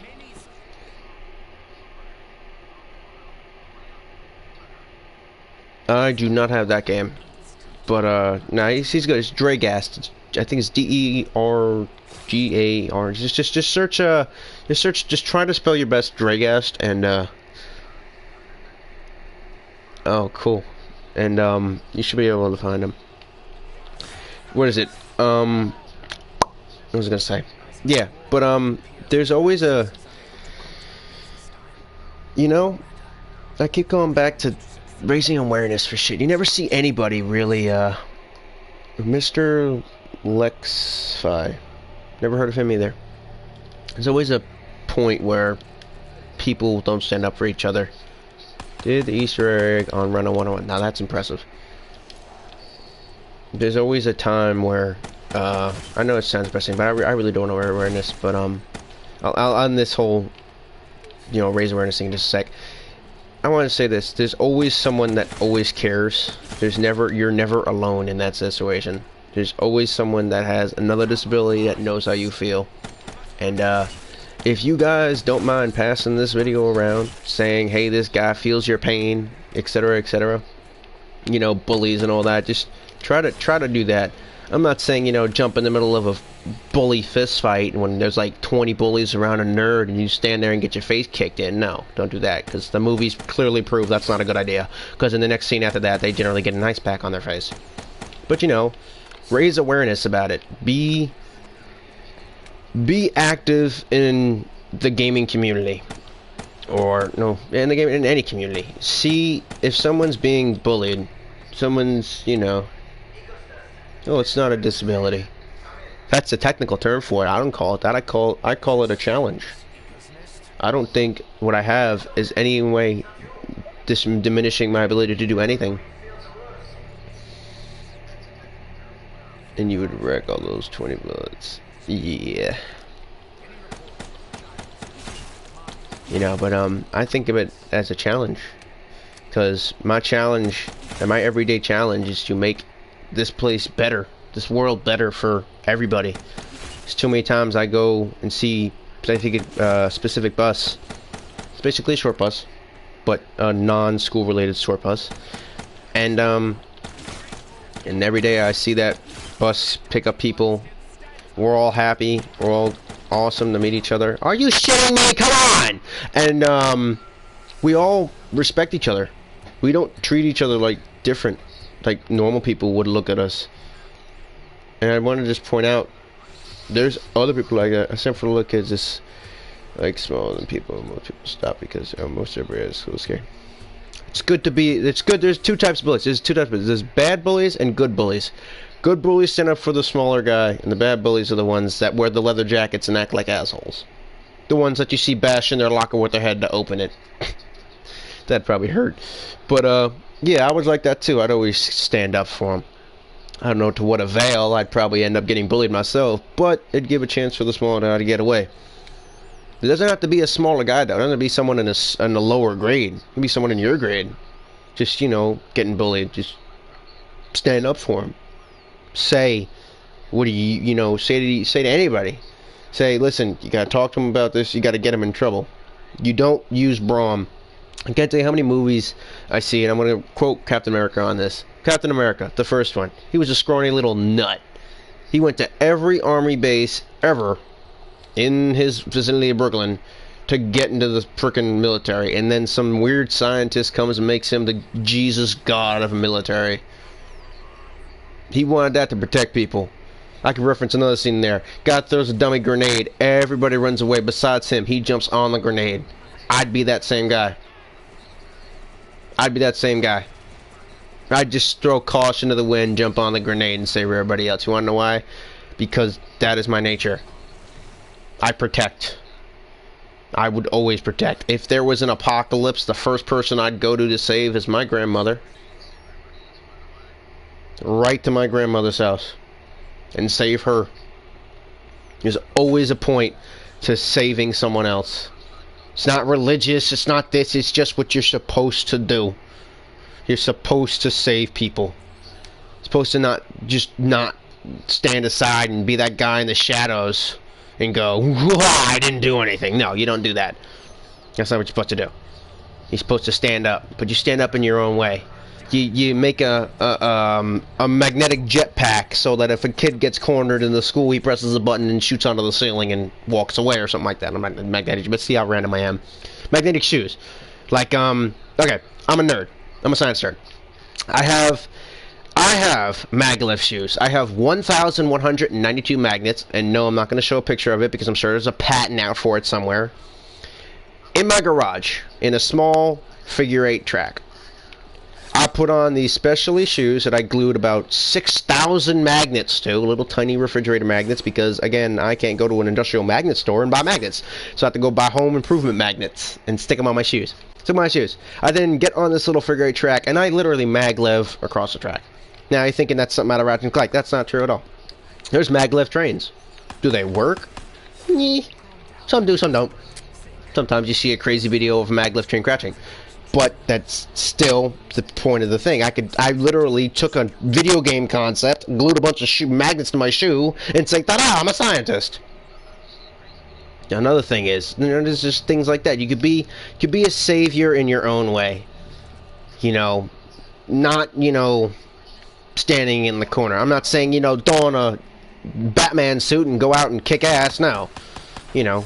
Speaker 1: I do not have that game. But, nah, he's good. It's Dragast. I think it's D-E-R-G-A-R. Just search, just try to spell your best Dragast, and, oh, cool. And, you should be able to find him. What is it? What was I gonna say? Yeah, but, there's always a... You know, I keep going back to raising awareness for shit. You never see anybody really, Mr. Lexfi. Never heard of him either. There's always a point where people don't stand up for each other. Did the Easter egg on Run 101. Now that's impressive. There's always a time where, I know it sounds depressing, but I really don't know awareness, but, I'll on this whole, you know, raise awareness thing in just a sec. I want to say this. There's always someone that always cares. You're never alone in that situation. There's always someone that has another disability that knows how you feel. And, if you guys don't mind passing this video around, saying, hey, this guy feels your pain, etc., etc., you know, bullies and all that, just try to do that. I'm not saying, you know, jump in the middle of a bully fist fight when there's like 20 bullies around a nerd and you stand there and get your face kicked in. No, don't do that, because the movies clearly prove that's not a good idea, because in the next scene after that, they generally get an ice pack on their face. But, you know, raise awareness about it. Be active in the gaming community. Or, no, in any community. See if someone's being bullied, someone's, you know, oh, it's not a disability. That's a technical term for it. I don't call it that. I call it a challenge. I don't think what I have is any way diminishing my ability to do anything. And you would wreck all those 20 bullets. Yeah. You know, but I think of it as a challenge, because my challenge and my everyday challenge is to make this place better, this world better for everybody. There's too many times I go and see, I think a specific bus. It's basically a short bus, but a non-school related short bus, and every day I see that bus pick up people. We're all happy. We're all awesome to meet each other. Are you shitting me? Come on! And we all respect each other. We don't treat each other like different, like normal people would look at us. And I want to just point out, there's other people like that. Except for little kids, just like smaller than people. Most people stop because most everybody has school scare. It's good to be. It's good. There's two types of bullies. There's bad bullies and good bullies. Good bullies stand up for the smaller guy, and the bad bullies are the ones that wear the leather jackets and act like assholes. The ones that you see bash in their locker with their head to open it. That probably hurt. But, yeah, I was like that too. I'd always stand up for them. I don't know to what avail. I'd probably end up getting bullied myself, but it'd give a chance for the smaller guy to get away. It doesn't have to be a smaller guy, though. It doesn't have to be someone in a lower grade. It can be someone in your grade. Just, you know, getting bullied. Just stand up for him. Say, what do you know, say to anybody. Say, listen, you gotta talk to him about this, you gotta get him in trouble. You don't use Braum. I can't tell you how many movies I see, and I'm gonna quote Captain America on this. Captain America, the first one. He was a scrawny little nut. He went to every army base ever in his vicinity of Brooklyn to get into the frickin' military, and then some weird scientist comes and makes him the Jesus God of the military. He wanted that to protect people. I can reference another scene there. Guy throws a dummy grenade. Everybody runs away besides him. He jumps on the grenade. I'd be that same guy. I'd be that same guy. I'd just throw caution to the wind, jump on the grenade, and save everybody else. You want to know why? Because that is my nature. I protect. I would always protect. If there was an apocalypse, the first person I'd go to save is my grandmother. Right to my grandmother's house and save her. There's always a point to saving someone else. It's not religious, it's not this, it's just what you're supposed to do. You're supposed to save people. You're supposed to not stand aside and be that guy in the shadows and go, I didn't do anything. No, you don't do that. That's not what you're supposed to do. You're supposed to stand up, but you stand up in your own way. You make a magnetic jetpack so that if a kid gets cornered in the school, he presses a button and shoots onto the ceiling and walks away or something like that. I'm not magnetic, but see how random I am. Magnetic shoes. Like, okay, I'm a nerd. I'm a science nerd. I have maglev shoes. I have 1,192 magnets, and no, I'm not going to show a picture of it because I'm sure there's a patent out for it somewhere. In my garage, in a small figure 8 track. I put on these specialty shoes that I glued about 6,000 magnets to, little tiny refrigerator magnets, because, again, I can't go to an industrial magnet store and buy magnets. So I have to go buy home improvement magnets and stick them on my shoes. Stick my shoes. I then get on this little figure 8 track, and I literally maglev across the track. Now, you're thinking that's something out of Ratchet and Clank. That's not true at all. There's maglev trains. Do they work? Some do, some don't. Sometimes you see a crazy video of a maglev train crashing. But that's still the point of the thing. I literally took a video game concept, glued a bunch of magnets to my shoe, and said, ta-da, I'm a scientist. Now, another thing is, you know, there's just things like that. You could be a savior in your own way. You know, not, you know, standing in the corner. I'm not saying, you know, don a Batman suit and go out and kick ass. No. You know,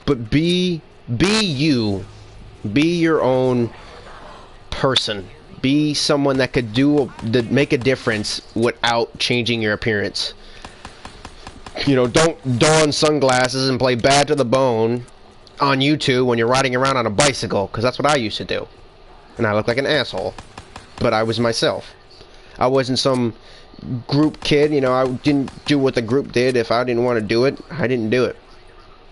Speaker 1: but be you. Be your own person. Be someone that could make a difference without changing your appearance. You know, don't don sunglasses and play Bad to the Bone on YouTube when you're riding around on a bicycle, because that's what I used to do. And I look like an asshole. But I was myself. I wasn't some group kid, you know, I didn't do what the group did. If I didn't want to do it, I didn't do it.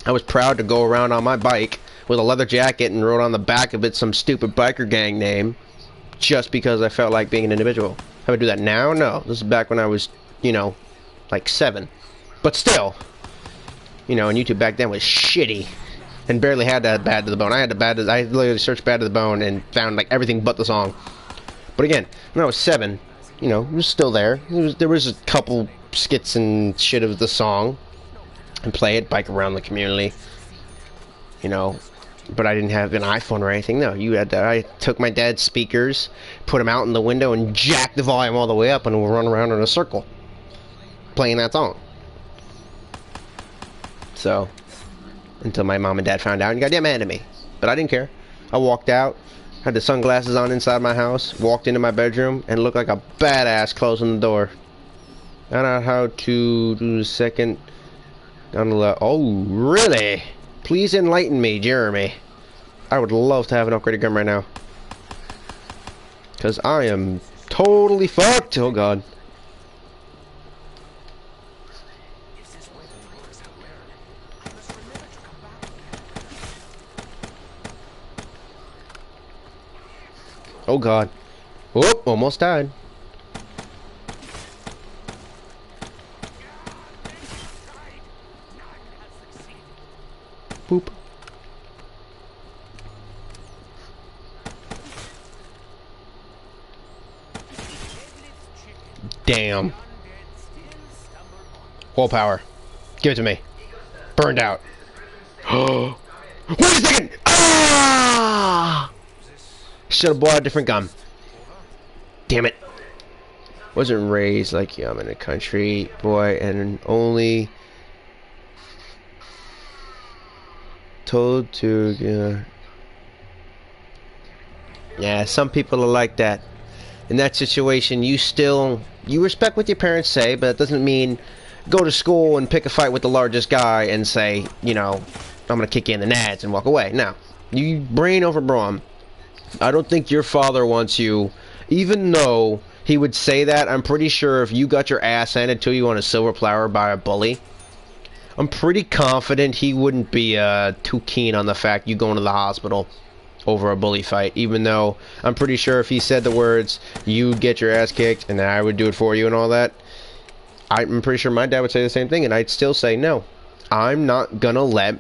Speaker 1: I was proud to go around on my bike with a leather jacket and wrote on the back of it some stupid biker gang name just because I felt like being an individual. I would do that now? No. This is back when I was, you know, like 7. But still, you know, and YouTube back then was shitty and barely had that Bad to the Bone. I literally searched Bad to the Bone and found like everything but the song. But again, when I was 7, you know, it was still there. There was a couple skits and shit of the song and play it, bike around the community, you know. But I didn't have an iPhone or anything. No, you had that. I took my dad's speakers, put them out in the window, and jacked the volume all the way up, and we'll run around in a circle playing that song. So, until my mom and dad found out and got mad at me. But I didn't care. I walked out, had the sunglasses on inside my house, walked into my bedroom, and looked like a badass closing the door. I don't know how to do the second on the left. Oh, really? Please enlighten me, Jeremy. I would love to have an upgraded gun right now. Because I am totally fucked. Oh, God. Oh, God. Whoop, almost died. Boop. Damn. Wall power. Give it to me. Burned out. Wait a second! Ah! Should have bought a different gun. Damn it. Wasn't raised like, yeah, I'm in a country boy and only told to, yeah, some people are like that. In that situation, you respect what your parents say, but that doesn't mean go to school and pick a fight with the largest guy and say, you know, I'm gonna kick you in the nads and walk away. No. You brain over brawn. I don't think your father wants you, even though he would say that. I'm pretty sure if you got your ass handed to you on a silver platter by a bully, I'm pretty confident he wouldn't be too keen on the fact you going to the hospital over a bully fight, even though I'm pretty sure if he said the words, you'd get your ass kicked and I would do it for you and all that, I'm pretty sure my dad would say the same thing, and I'd still say no. I'm not gonna let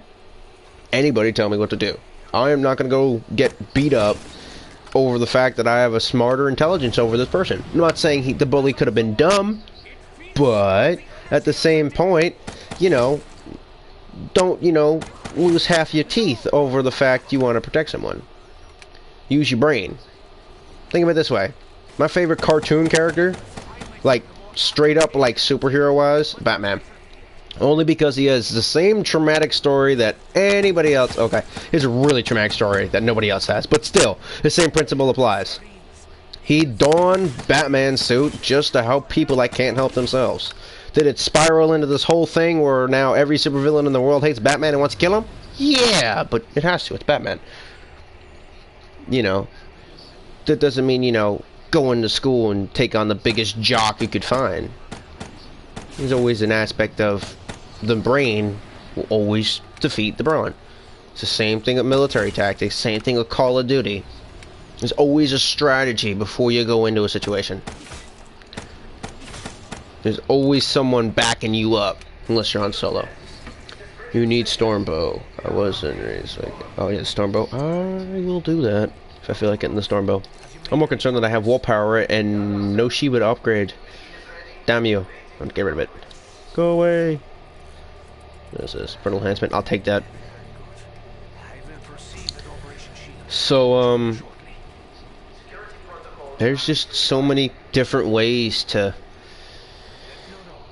Speaker 1: anybody tell me what to do. I am not gonna go get beat up over the fact that I have a smarter intelligence over this person. I'm not saying the bully could have been dumb, but at the same point, you know, don't, you know, lose half your teeth over the fact you want to protect someone. Use your brain. Think of it this way. My favorite cartoon character, like straight up like superhero wise, Batman. Only because he has the same traumatic story that anybody else, okay, it's a really traumatic story that nobody else has, but still, the same principle applies. He donned Batman's suit just to help people that can't help themselves. Did it spiral into this whole thing where now every supervillain in the world hates Batman and wants to kill him? Yeah, but it has to. It's Batman. You know, that doesn't mean, you know, go into school and take on the biggest jock you could find. There's always an aspect of the brain will always defeat the brawn. It's the same thing with military tactics, same thing with Call of Duty. There's always a strategy before you go into a situation. There's always someone backing you up, unless you're on solo. You need Stormbow. I wasn't raised like... Oh yeah, Stormbow. I will do that if I feel like getting the Stormbow. I'm more concerned that I have wall power and no Shiba to upgrade. Damn you. I'm gonna get rid of it. Go away. What is this? Frontal enhancement. I'll take that. So, There's just so many different ways to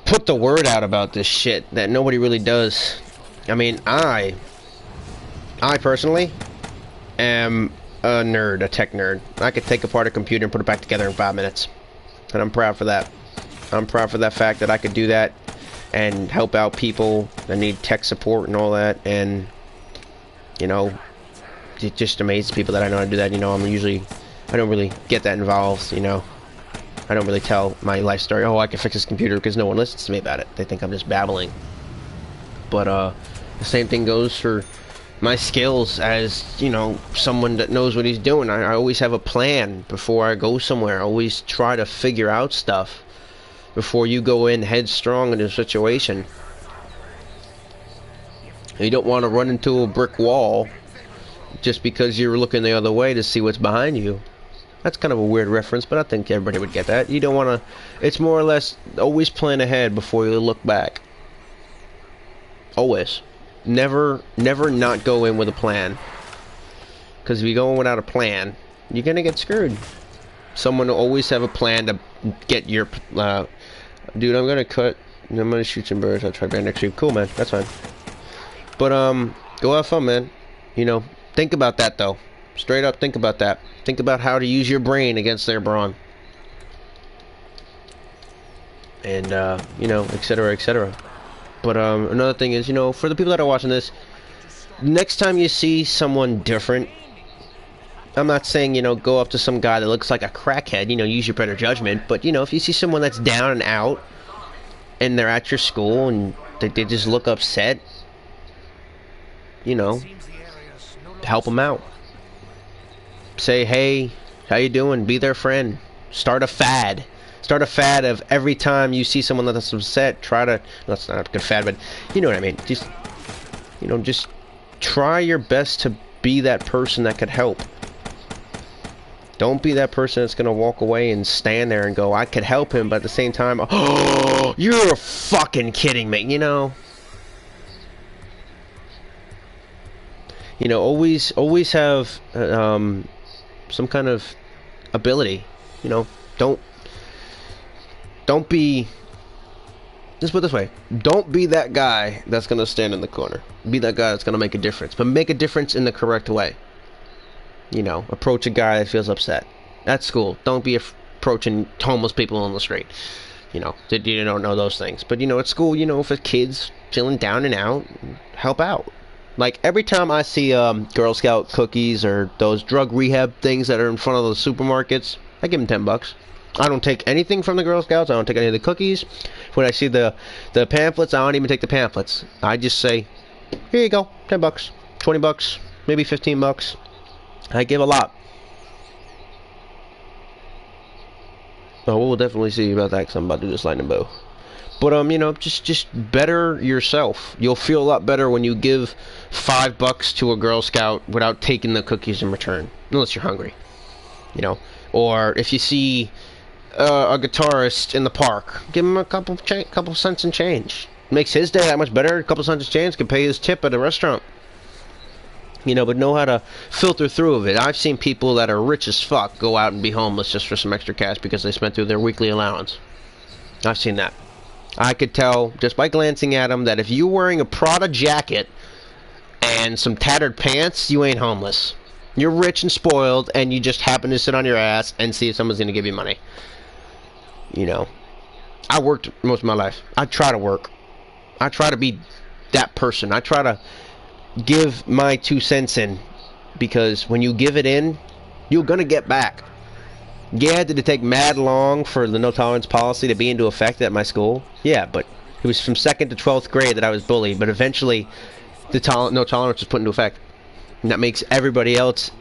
Speaker 1: put the word out about this shit that nobody really does. I mean, I personally am a nerd, a tech nerd. I could take apart a computer and put it back together in 5 minutes. And I'm proud for that. I'm proud for that fact that I could do that and help out people that need tech support and all that. And, you know, it just amazes people that I know how to do that. You know, I don't really get that involved, you know. I don't really tell my life story. Oh, I can fix this computer, because no one listens to me about it. They think I'm just babbling. But, the same thing goes for my skills as, you know, someone that knows what he's doing. I always have a plan before I go somewhere. I always try to figure out stuff before you go in headstrong into a situation. You don't want to run into a brick wall just because you're looking the other way to see what's behind you. That's kind of a weird reference, but I think everybody would get that. You don't want to... It's more or less always plan ahead before you look back. Always. Never not go in with a plan. Because if you go in without a plan, you're going to get screwed. Someone will always have a plan to get your... dude, I'm going to cut... I'm going to shoot some birds. I'll try back next week. Cool, man. That's fine. But, go have fun, man. You know, think about that, though. Straight up, think about that. Think about how to use your brain against their brawn. And, you know, etc., etc. But, another thing is, you know, for the people that are watching this, next time you see someone different, I'm not saying, you know, go up to some guy that looks like a crackhead, you know, use your better judgment, but, you know, if you see someone that's down and out, and they're at your school, and they just look upset, you know, help them out. Say, hey, how you doing? Be their friend. Start a fad. Start a fad of every time you see someone that's upset, try to... That's not a good fad, but you know what I mean. Just, you know, just try your best to be that person that could help. Don't be that person that's going to walk away and stand there and go, I could help him, but at the same time, oh, you're fucking kidding me, you know? You know, always have some kind of ability. You know, don't be... Just put it this way. Don't be that guy that's going to stand in the corner. Be that guy that's going to make a difference. But make a difference in the correct way. You know, approach a guy that feels upset. At school, don't be approaching homeless people on the street. You know, you don't know those things. But, you know, at school, you know, if a kid's feeling down and out, help out. Like, every time I see Girl Scout cookies or those drug rehab things that are in front of the supermarkets, I give them $10. I don't take anything from the Girl Scouts. I don't take any of the cookies. When I see the pamphlets, I don't even take the pamphlets. I just say, here you go, $10, $20, maybe $15. I give a lot. Oh, we'll definitely see about that, because I'm about to do this lightning bow. But, you know, just better yourself. You'll feel a lot better when you give $5 to a Girl Scout without taking the cookies in return. Unless you're hungry. You know. Or if you see a guitarist in the park, give him a couple cents in change. Makes his day that much better. A couple cents in change can pay his tip at a restaurant. You know, but know how to filter through of it. I've seen people that are rich as fuck go out and be homeless just for some extra cash because they spent through their weekly allowance. I've seen that. I could tell just by glancing at them that if you're wearing a Prada jacket and some tattered pants, you ain't homeless. You're rich and spoiled, and you just happen to sit on your ass and see if someone's going to give you money. You know, I worked most of my life. I try to work. I try to be that person. I try to give my 2 cents in, because when you give it in, you're going to get back. Yeah, did it take mad long for the no tolerance policy to be into effect at my school? Yeah, but it was from 2nd to 12th grade that I was bullied, but eventually the no tolerance was put into effect. And that makes everybody else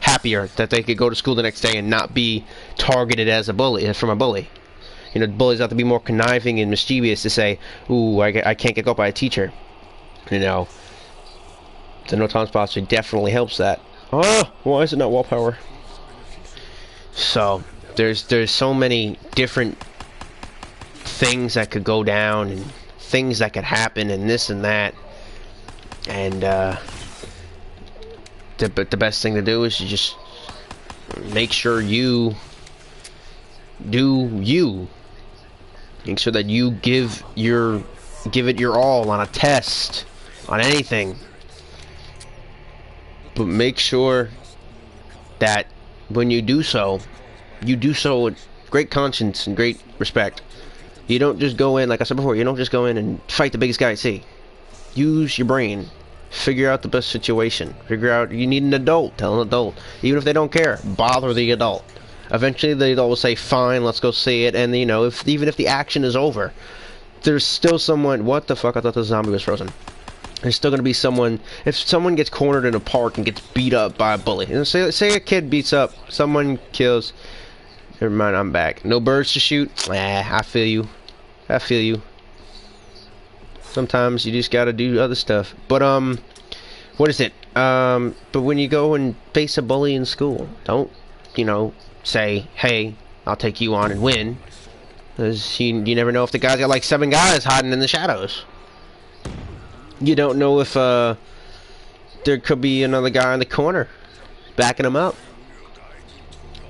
Speaker 1: happier that they could go to school the next day and not be targeted as a bully, from a bully. You know, bullies have to be more conniving and mischievous to say, ooh, I can't get caught by a teacher. You know, the no tolerance policy definitely helps that. Oh, why is it not wallpower? So, there's so many different things that could go down and things that could happen and this and that. And, the best thing to do is to just make sure you Do you. Make sure that you give it your all on a test, on anything. But make sure that when you do so with great conscience and great respect. You don't just go in, like I said before, you don't just go in and fight the biggest guy you see. Use your brain. Figure out the best situation. Figure out, you need an adult. Tell an adult. Even if they don't care, bother the adult. Eventually the adult will say, fine, let's go see it. And, you know, even if the action is over, there's still someone... What the fuck? I thought the zombie was frozen. There's still going to be someone... If someone gets cornered in a park and gets beat up by a bully. You know, say a kid beats up, someone kills... Never mind, I'm back. No birds to shoot? I feel you. I feel you. Sometimes you just gotta do other stuff. But, what is it? But when you go and face a bully in school, don't, you know, say, hey, I'll take you on and win. Because you never know if the guy's got like 7 guys hiding in the shadows. You don't know if, there could be another guy in the corner backing him up.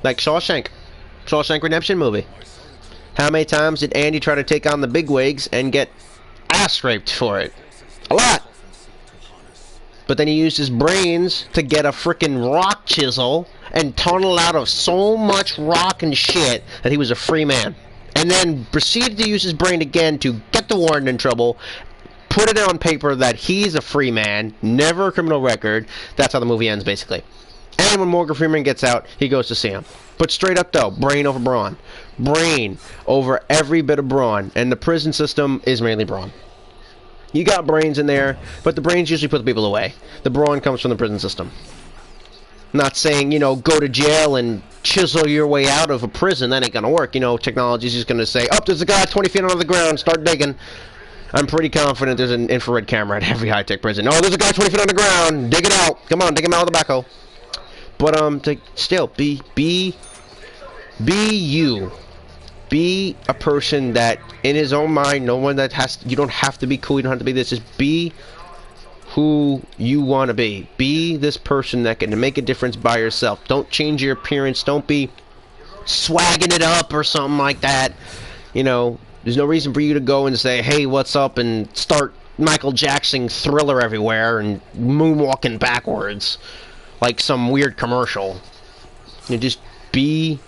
Speaker 1: Like Shawshank Redemption movie. How many times did Andy try to take on the bigwigs and get ass raped for it? A lot. But then he used his brains to get a frickin' rock chisel and tunnel out of so much rock and shit that he was a free man. And then proceeded to use his brain again to get the warden in trouble, put it on paper that he's a free man, never a criminal record. That's how the movie ends, basically. And when Morgan Freeman gets out, he goes to see him. But straight up, though, brain over brawn. Brain over every bit of brawn. And the prison system is mainly brawn. You got brains in there, but the brains usually put the people away. The brawn comes from the prison system. Not saying, you know, go to jail and chisel your way out of a prison. That ain't gonna work. You know, technology's just gonna say, oh, there's a guy 20 feet under the ground, start digging. I'm pretty confident there's an infrared camera at every high-tech prison. Oh, there's a guy 20 feet underground, dig it out. Come on, dig him out of the backhoe. But, still, be you. Be a person that, in his own mind, no one that has... You don't have to be cool, you don't have to be this. Just be who you want to be. Be this person that can make a difference by yourself. Don't change your appearance. Don't be swagging it up or something like that. You know, there's no reason for you to go and say, hey, what's up, and start Michael Jackson Thriller everywhere and moonwalking backwards like some weird commercial. You just be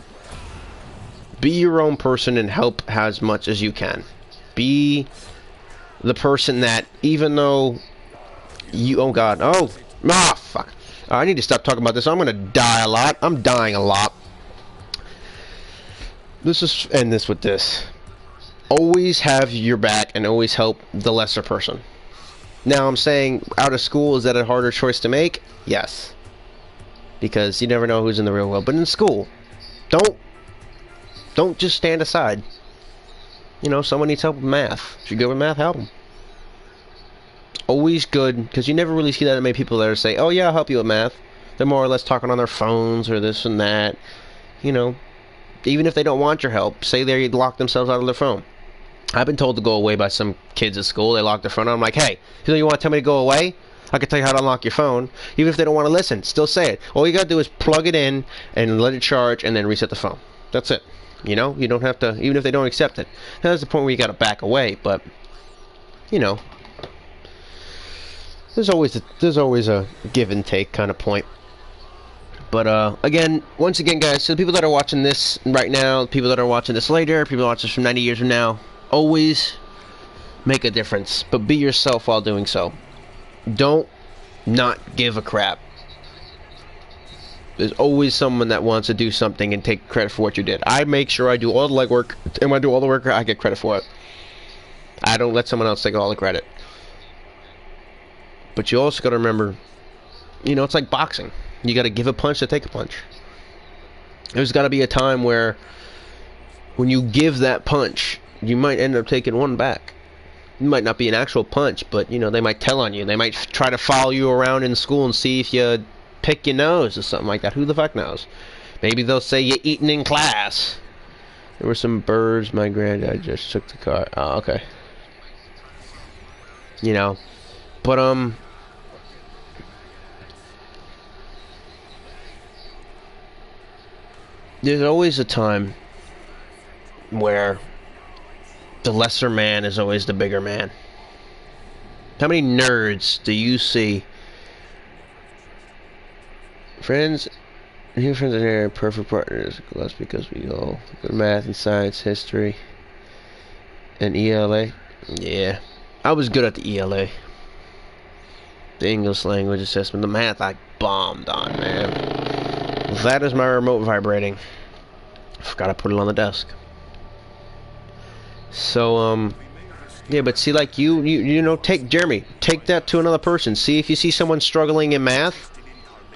Speaker 1: your own person and help as much as you can. Be the person that, even though you... Oh, God. Oh. Ah, fuck. I need to stop talking about this. I'm going to die a lot. I'm dying a lot. Let's just end this with this. Always have your back and always help the lesser person. Now, I'm saying, out of school, is that a harder choice to make? Yes. Because you never know who's in the real world. But in school, don't just stand aside. You know, someone needs help with math. If you're good with math, help them. Always good, because you never really see that many people that say, oh yeah, I'll help you with math. They're more or less talking on their phones or this and that. You know, even if they don't want your help, say they lock themselves out of their phone. I've been told to go away by some kids at school. They lock their phone. I'm like, hey, you want to tell me to go away? I can tell you how to unlock your phone. Even if they don't want to listen, still say it. All you got to do is plug it in and let it charge and then reset the phone. That's it. You know, you don't have to, even if they don't accept it. That's the point where you got to back away, but, you know, there's always a give and take kind of point. But, again, once again, guys, so the people that are watching this right now, the people that are watching this later, people that watch this from 90 years from now, always make a difference, but be yourself while doing so. Don't not give a crap. There's always someone that wants to do something and take credit for what you did. I make sure I do all the legwork, and when I do all the work, I get credit for it. I don't let someone else take all the credit. But you also got to remember, you know, it's like boxing. You got to give a punch to take a punch. There's got to be a time where when you give that punch, you might end up taking one back. It might not be an actual punch, but, you know, they might tell on you. They might try to follow you around in school and see if you pick your nose or something like that. Who the fuck knows? Maybe they'll say you're eating in class. There were some birds. My granddad just took the car. Oh, okay. You know, but, there's always a time where the lesser man is always the bigger man. How many nerds do you see? Friends, new friends are here, perfect partners. That's because we all good math and science, history, and ELA. Yeah, I was good at the ELA. The English language assessment. The math I bombed on, man. That is my remote vibrating. Forgot I put it on the desk. So, yeah, but see, like, you know, take Jeremy, take that to another person. See if you see someone struggling in math,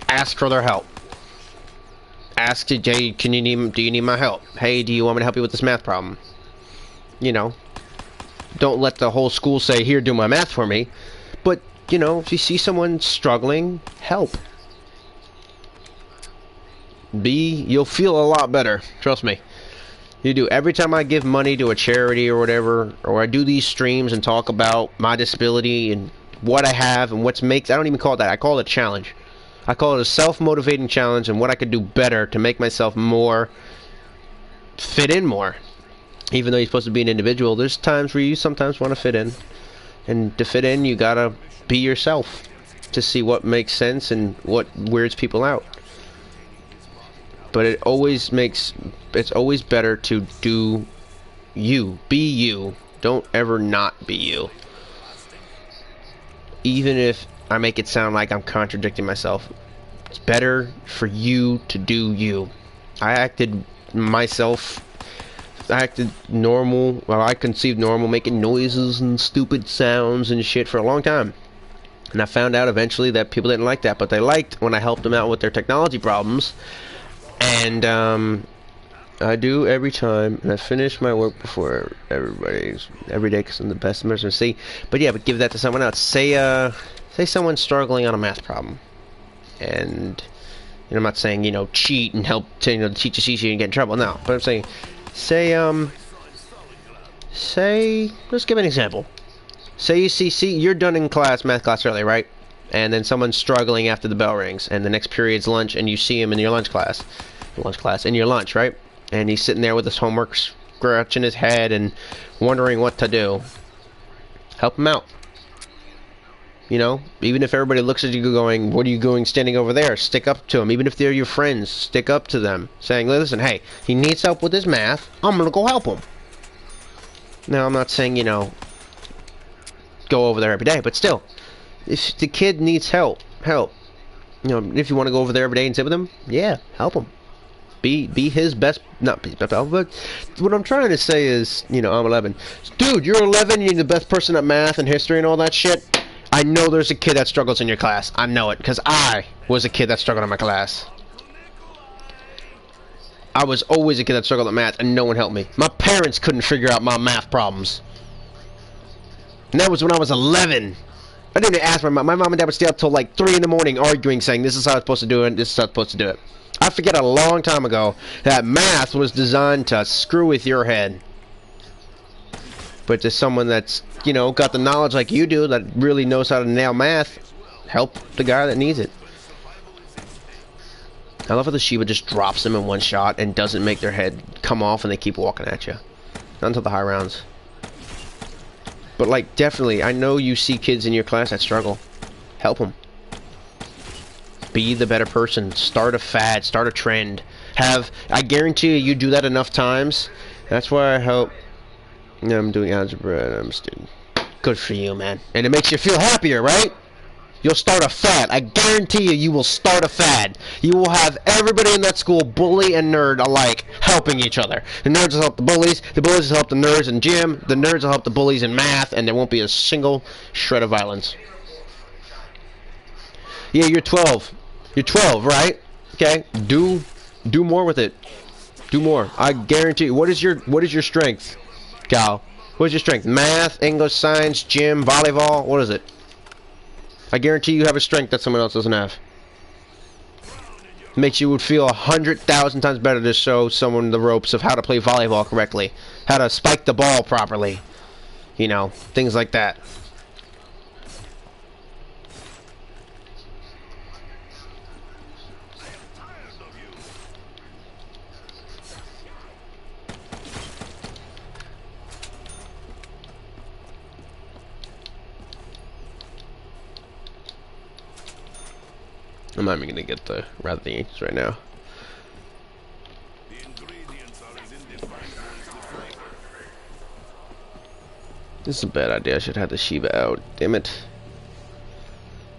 Speaker 1: ask for their help. Ask, hey, do you need my help? Hey, do you want me to help you with this math problem? You know, don't let the whole school say, here, do my math for me. But, you know, if you see someone struggling, help. You'll feel a lot better. Trust me. You do. Every time I give money to a charity or whatever, or I do these streams and talk about my disability and what I have and I don't even call it that. I call it a challenge. I call it a self-motivating challenge and what I could do better to make myself more fit in more. Even though you're supposed to be an individual, there's times where you sometimes want to fit in. And to fit in, you gotta be yourself to see what makes sense and what weirds people out. But it's always better to do you. Be you. Don't ever not be you. Even if I make it sound like I'm contradicting myself. It's better for you to do you. I acted normal. Well, I conceived normal, making noises and stupid sounds and shit for a long time. And I found out eventually that people didn't like that. But they liked when I helped them out with their technology problems. And I do every time, and I finish my work before every day because I'm the best person to see. But yeah, but give that to someone else. Say someone's struggling on a math problem, and you know, I'm not saying, you know, cheat and help to, you know, the teacher sees you and get in trouble. No, but I'm saying, let's give an example. Say you see you're done in math class early, right? And then someone's struggling after the bell rings, and the next period's lunch, and you see him in your lunch class, right? And he's sitting there with his homework, scratching his head and wondering what to do. Help him out. You know, even if everybody looks at you going, what are you going standing over there? Stick up to him. Even if they're your friends, stick up to them, saying, listen, hey, he needs help with his math. I'm going to go help him. Now, I'm not saying, you know, go over there every day, but still, if the kid needs help. You know, if you want to go over there every day and sit with him, yeah, help him. Be his best, not his best, but what I'm trying to say is, you know, I'm 11. Dude, you're 11, you're the best person at math and history and all that shit. I know there's a kid that struggles in your class. I know it, because I was a kid that struggled in my class. I was always a kid that struggled at math, and no one helped me. My parents couldn't figure out my math problems. And that was when I was 11. I didn't even ask my mom. My mom and dad would stay up till like 3 in the morning arguing, saying this is how it's supposed to do it, this is how it's supposed to do it. I forget a long time ago that math was designed to screw with your head. But to someone that's, you know, got the knowledge like you do, that really knows how to nail math, help the guy that needs it. I love how the Shiva just drops them in one shot and doesn't make their head come off and they keep walking at you. Not until the high rounds. But, like, definitely, I know you see kids in your class that struggle. Help them. Be the better person. Start a fad. Start a trend. I guarantee you do that enough times. That's why I help. You know, I'm doing algebra and I'm a student. Good for you, man. And it makes you feel happier, right? You'll start a fad. I guarantee you will start a fad. You will have everybody in that school, bully and nerd alike, helping each other. The nerds will help the bullies will help the nerds in gym, the nerds will help the bullies in math, and there won't be a single shred of violence. Yeah, you're 12. You're 12, right? Okay. Do more with it. Do more. I guarantee you. What is your strength, Cal? What is your strength? Math, English, science, gym, volleyball? What is it? I guarantee you have a strength that someone else doesn't have. Makes you would feel 100,000 times better to show someone the ropes of how to play volleyball correctly, how to spike the ball properly, you know, things like that. I'm not even gonna get the things right now.
Speaker 2: The ingredients are as indefinable as the flavor.
Speaker 1: This is a bad idea. I should have the Shiva out. Damn it.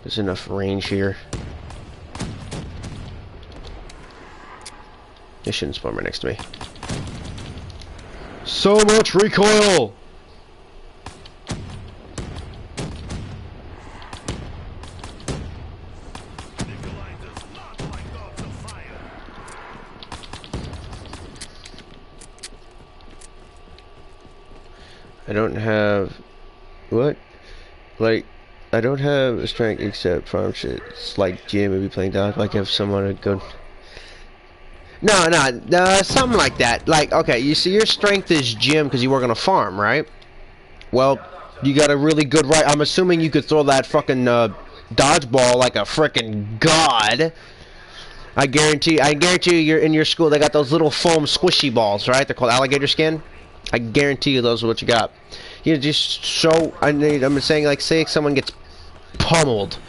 Speaker 1: There's enough range here. They shouldn't spawn right next to me. So much recoil!
Speaker 2: Nikolai does not like dogs of fire.
Speaker 1: I don't have... What? Like, I don't have a strength except farm shit. It's like gym, maybe playing dodge. Like if someone would go... No, something like that. Like, okay, you see your strength is gym because you work on a farm, right? Well, you got a really good right. I'm assuming you could throw that fucking dodgeball like a freaking god. I guarantee you you're in your school, they got those little foam squishy balls, right? They're called alligator skin. I guarantee you those are what you got. You just show, I'm saying, like, say someone gets pummeled,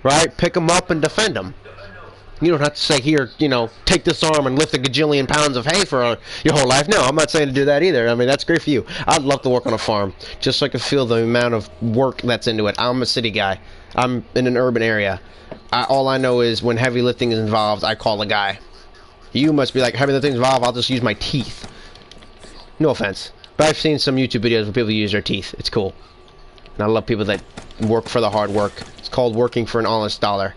Speaker 1: right? Pick them up and defend them. You don't have to say, here, you know, take this arm and lift a gajillion pounds of hay for your whole life. No, I'm not saying to do that either. I mean, that's great for you. I'd love to work on a farm, just so I can feel the amount of work that's into it. I'm a city guy. I'm in an urban area. All I know is when heavy lifting is involved, I call a guy. You must be like, heavy lifting is involved, I'll just use my teeth. No offense. But I've seen some YouTube videos where people use their teeth. It's cool. And I love people that work for the hard work. It's called working for an honest dollar.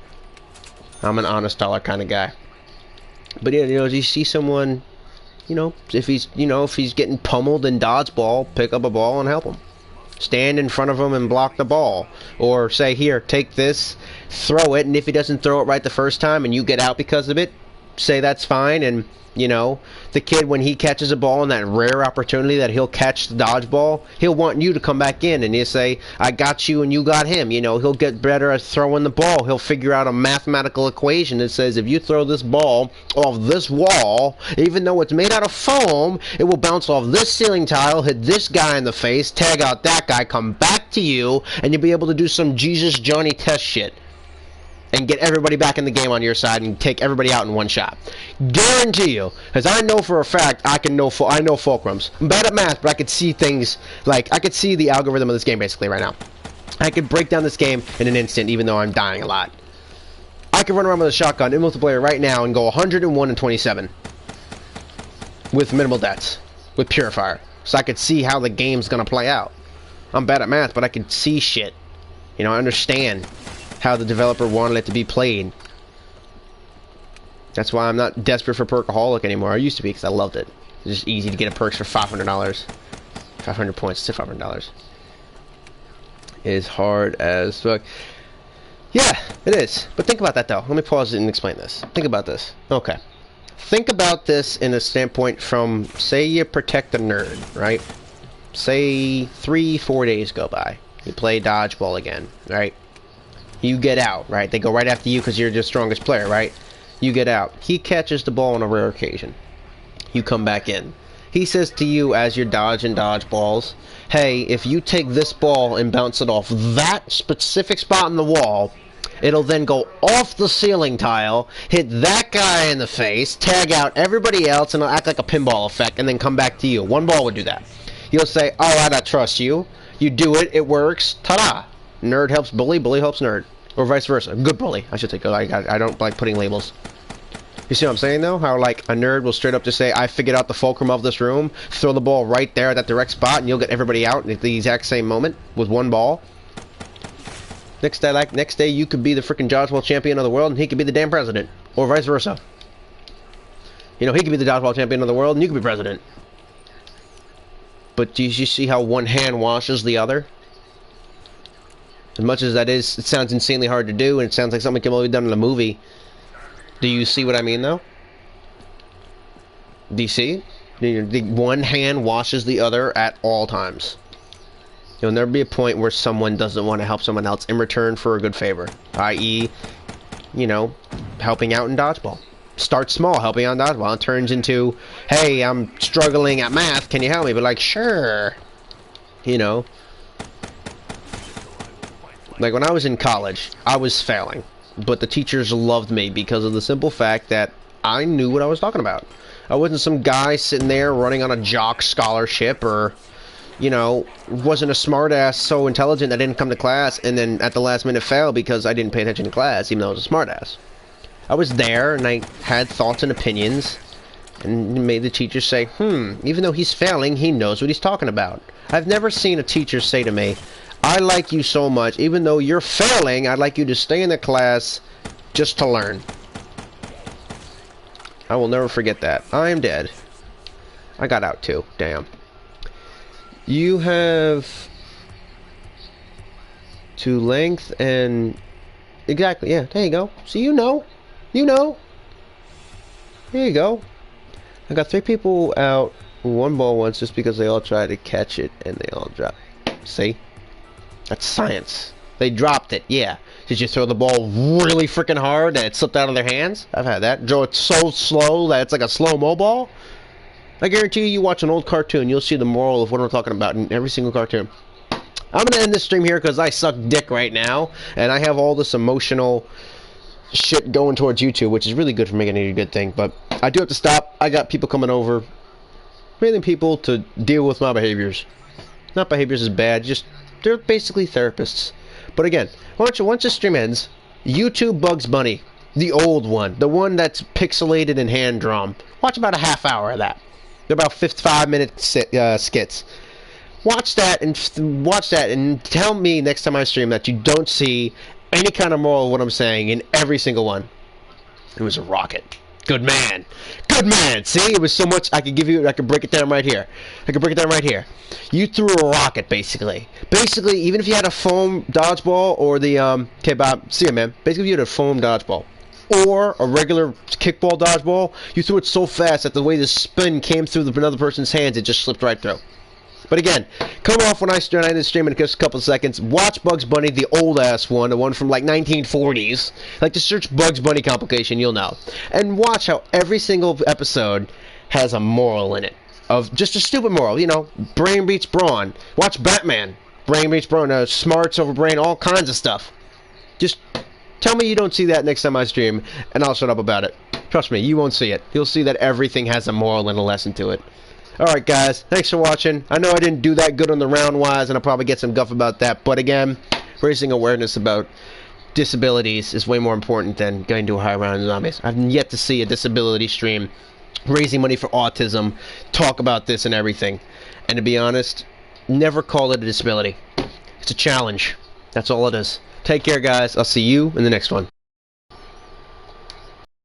Speaker 1: I'm an honest dollar kind of guy. But yeah, you know, you see someone, you know, if he's getting pummeled in dodgeball, pick up a ball and help him. Stand in front of him and block the ball. Or say, here, take this, throw it, and if he doesn't throw it right the first time and you get out because of it, say that's fine. And, you know, the kid, when he catches a ball in that rare opportunity that he'll catch the dodgeball, he'll want you to come back in and he'll say, I got you and you got him. You know, he'll get better at throwing the ball. He'll figure out a mathematical equation that says if you throw this ball off this wall, even though it's made out of foam, it will bounce off this ceiling tile, hit this guy in the face, tag out that guy, come back to you, and you'll be able to do some Jesus Johnny test shit. And get everybody back in the game on your side and take everybody out in one shot. Guarantee you, because I know for a fact I know fulcrums. I'm bad at math, but I could see things, like, I could see the algorithm of this game basically right now. I could break down this game in an instant, even though I'm dying a lot. I could run around with a shotgun in multiplayer right now and go 101 and 27. With minimal deaths. With Purifier. So I could see how the game's gonna play out. I'm bad at math, but I can see shit. You know, I understand how the developer wanted it to be played. That's why I'm not desperate for Perkaholic anymore. I used to be because I loved it. It's just easy to get a perks for $500. 500 points to $500. It is hard as fuck. Yeah, it is. But think about that though. Let me pause it and explain this. Think about this. Okay. Think about this in a standpoint from, say you protect a nerd, right? Say 3-4 days go by. You play dodgeball again, right? You get out, right? They go right after you because you're the strongest player, right? You get out. He catches the ball on a rare occasion. You come back in. He says to you as you're dodging dodgeballs, hey, if you take this ball and bounce it off that specific spot in the wall, it'll then go off the ceiling tile, hit that guy in the face, tag out everybody else, and it'll act like a pinball effect, and then come back to you. One ball would do that. You'll say, alright, I trust you. You do it, it works, ta-da! Nerd helps bully, bully helps nerd. Or vice versa. Good bully, I should say. I don't like putting labels. You see what I'm saying, though? How, like, a nerd will straight up just say, I figured out the fulcrum of this room, throw the ball right there at that direct spot, and you'll get everybody out at the exact same moment with one ball. Next day, you could be the freaking dodgeball champion of the world, and he could be the damn president. Or vice versa. You know, he could be the dodgeball champion of the world, and you could be president. But do you see how one hand washes the other? As much as that is, it sounds insanely hard to do, and it sounds like something can only be done in a movie. Do you see what I mean, though? Do you see? The one hand washes the other at all times. There'll never be a point where someone doesn't want to help someone else in return for a good favor. I.e., you know, helping out in dodgeball. Start small, helping out in dodgeball. It turns into, hey, I'm struggling at math, can you help me? But like, sure. You know. Like, when I was in college, I was failing. but the teachers loved me because of the simple fact that I knew what I was talking about. I wasn't some guy sitting there running on a jock scholarship, or, you know, wasn't a smartass so intelligent that I didn't come to class and then at the last minute fail because I didn't pay attention to class, even though I was a smartass. I was there and I had thoughts and opinions and made the teacher say, even though he's failing, he knows what he's talking about. I've never seen a teacher say to me, I like you so much, even though you're failing, I'd like you to stay in the class just to learn. I will never forget that. I am dead. I got out too. Damn. You have to length and... Exactly, yeah, there you go. See, you know. You know. There you go. I got 3 people out, 1 ball once, just because they all tried to catch it and they all dropped. See? That's science. They dropped it, yeah. Did you throw the ball really freaking hard and it slipped out of their hands? I've had that. Throw it so slow that it's like a slow-mo ball. I guarantee you watch an old cartoon, you'll see the moral of what I'm talking about in every single cartoon. I'm going to end this stream here because I suck dick right now, and I have all this emotional shit going towards YouTube, which is really good for making it a good thing, but I do have to stop. I got people coming over, mainly people to deal with my behaviors. Not behaviors is bad, just they're basically therapists. But again, once the stream ends, YouTube Bugs Bunny, the old one, the one that's pixelated and hand drawn. Watch about a half hour of that. They're about 5-minute skits. Watch that and tell me next time I stream that you don't see any kind of moral of what I'm saying in every single one. It was a rocket. Good man. Good man. See, it was so much I could break it down right here. I could break it down right here. You threw a rocket, basically. Basically, even if you had a foam dodgeball or the, okay, Bob, see ya, man. Basically, if you had a foam dodgeball or a regular kickball dodgeball, you threw it so fast that the way the spin came through another person's hands, it just slipped right through. But again, come off when I end the stream in just a couple of seconds. Watch Bugs Bunny, the old-ass one, the one from like 1940s. Like, to search Bugs Bunny complication, you'll know. And watch how every single episode has a moral in it. Of just a stupid moral, you know, brain beats brawn. Watch Batman. Brain beats brawn, smarts over brain, all kinds of stuff. Just tell me you don't see that next time I stream, and I'll shut up about it. Trust me, you won't see it. You'll see that everything has a moral and a lesson to it. Alright guys, thanks for watching. I know I didn't do that good on the round-wise, and I'll probably get some guff about that, but again, raising awareness about disabilities is way more important than going to a high round of zombies. I've yet to see a disability stream raising money for autism, talk about this and everything. And to be honest, never call it a disability. It's a challenge. That's all it is. Take care guys, I'll see you in the next one.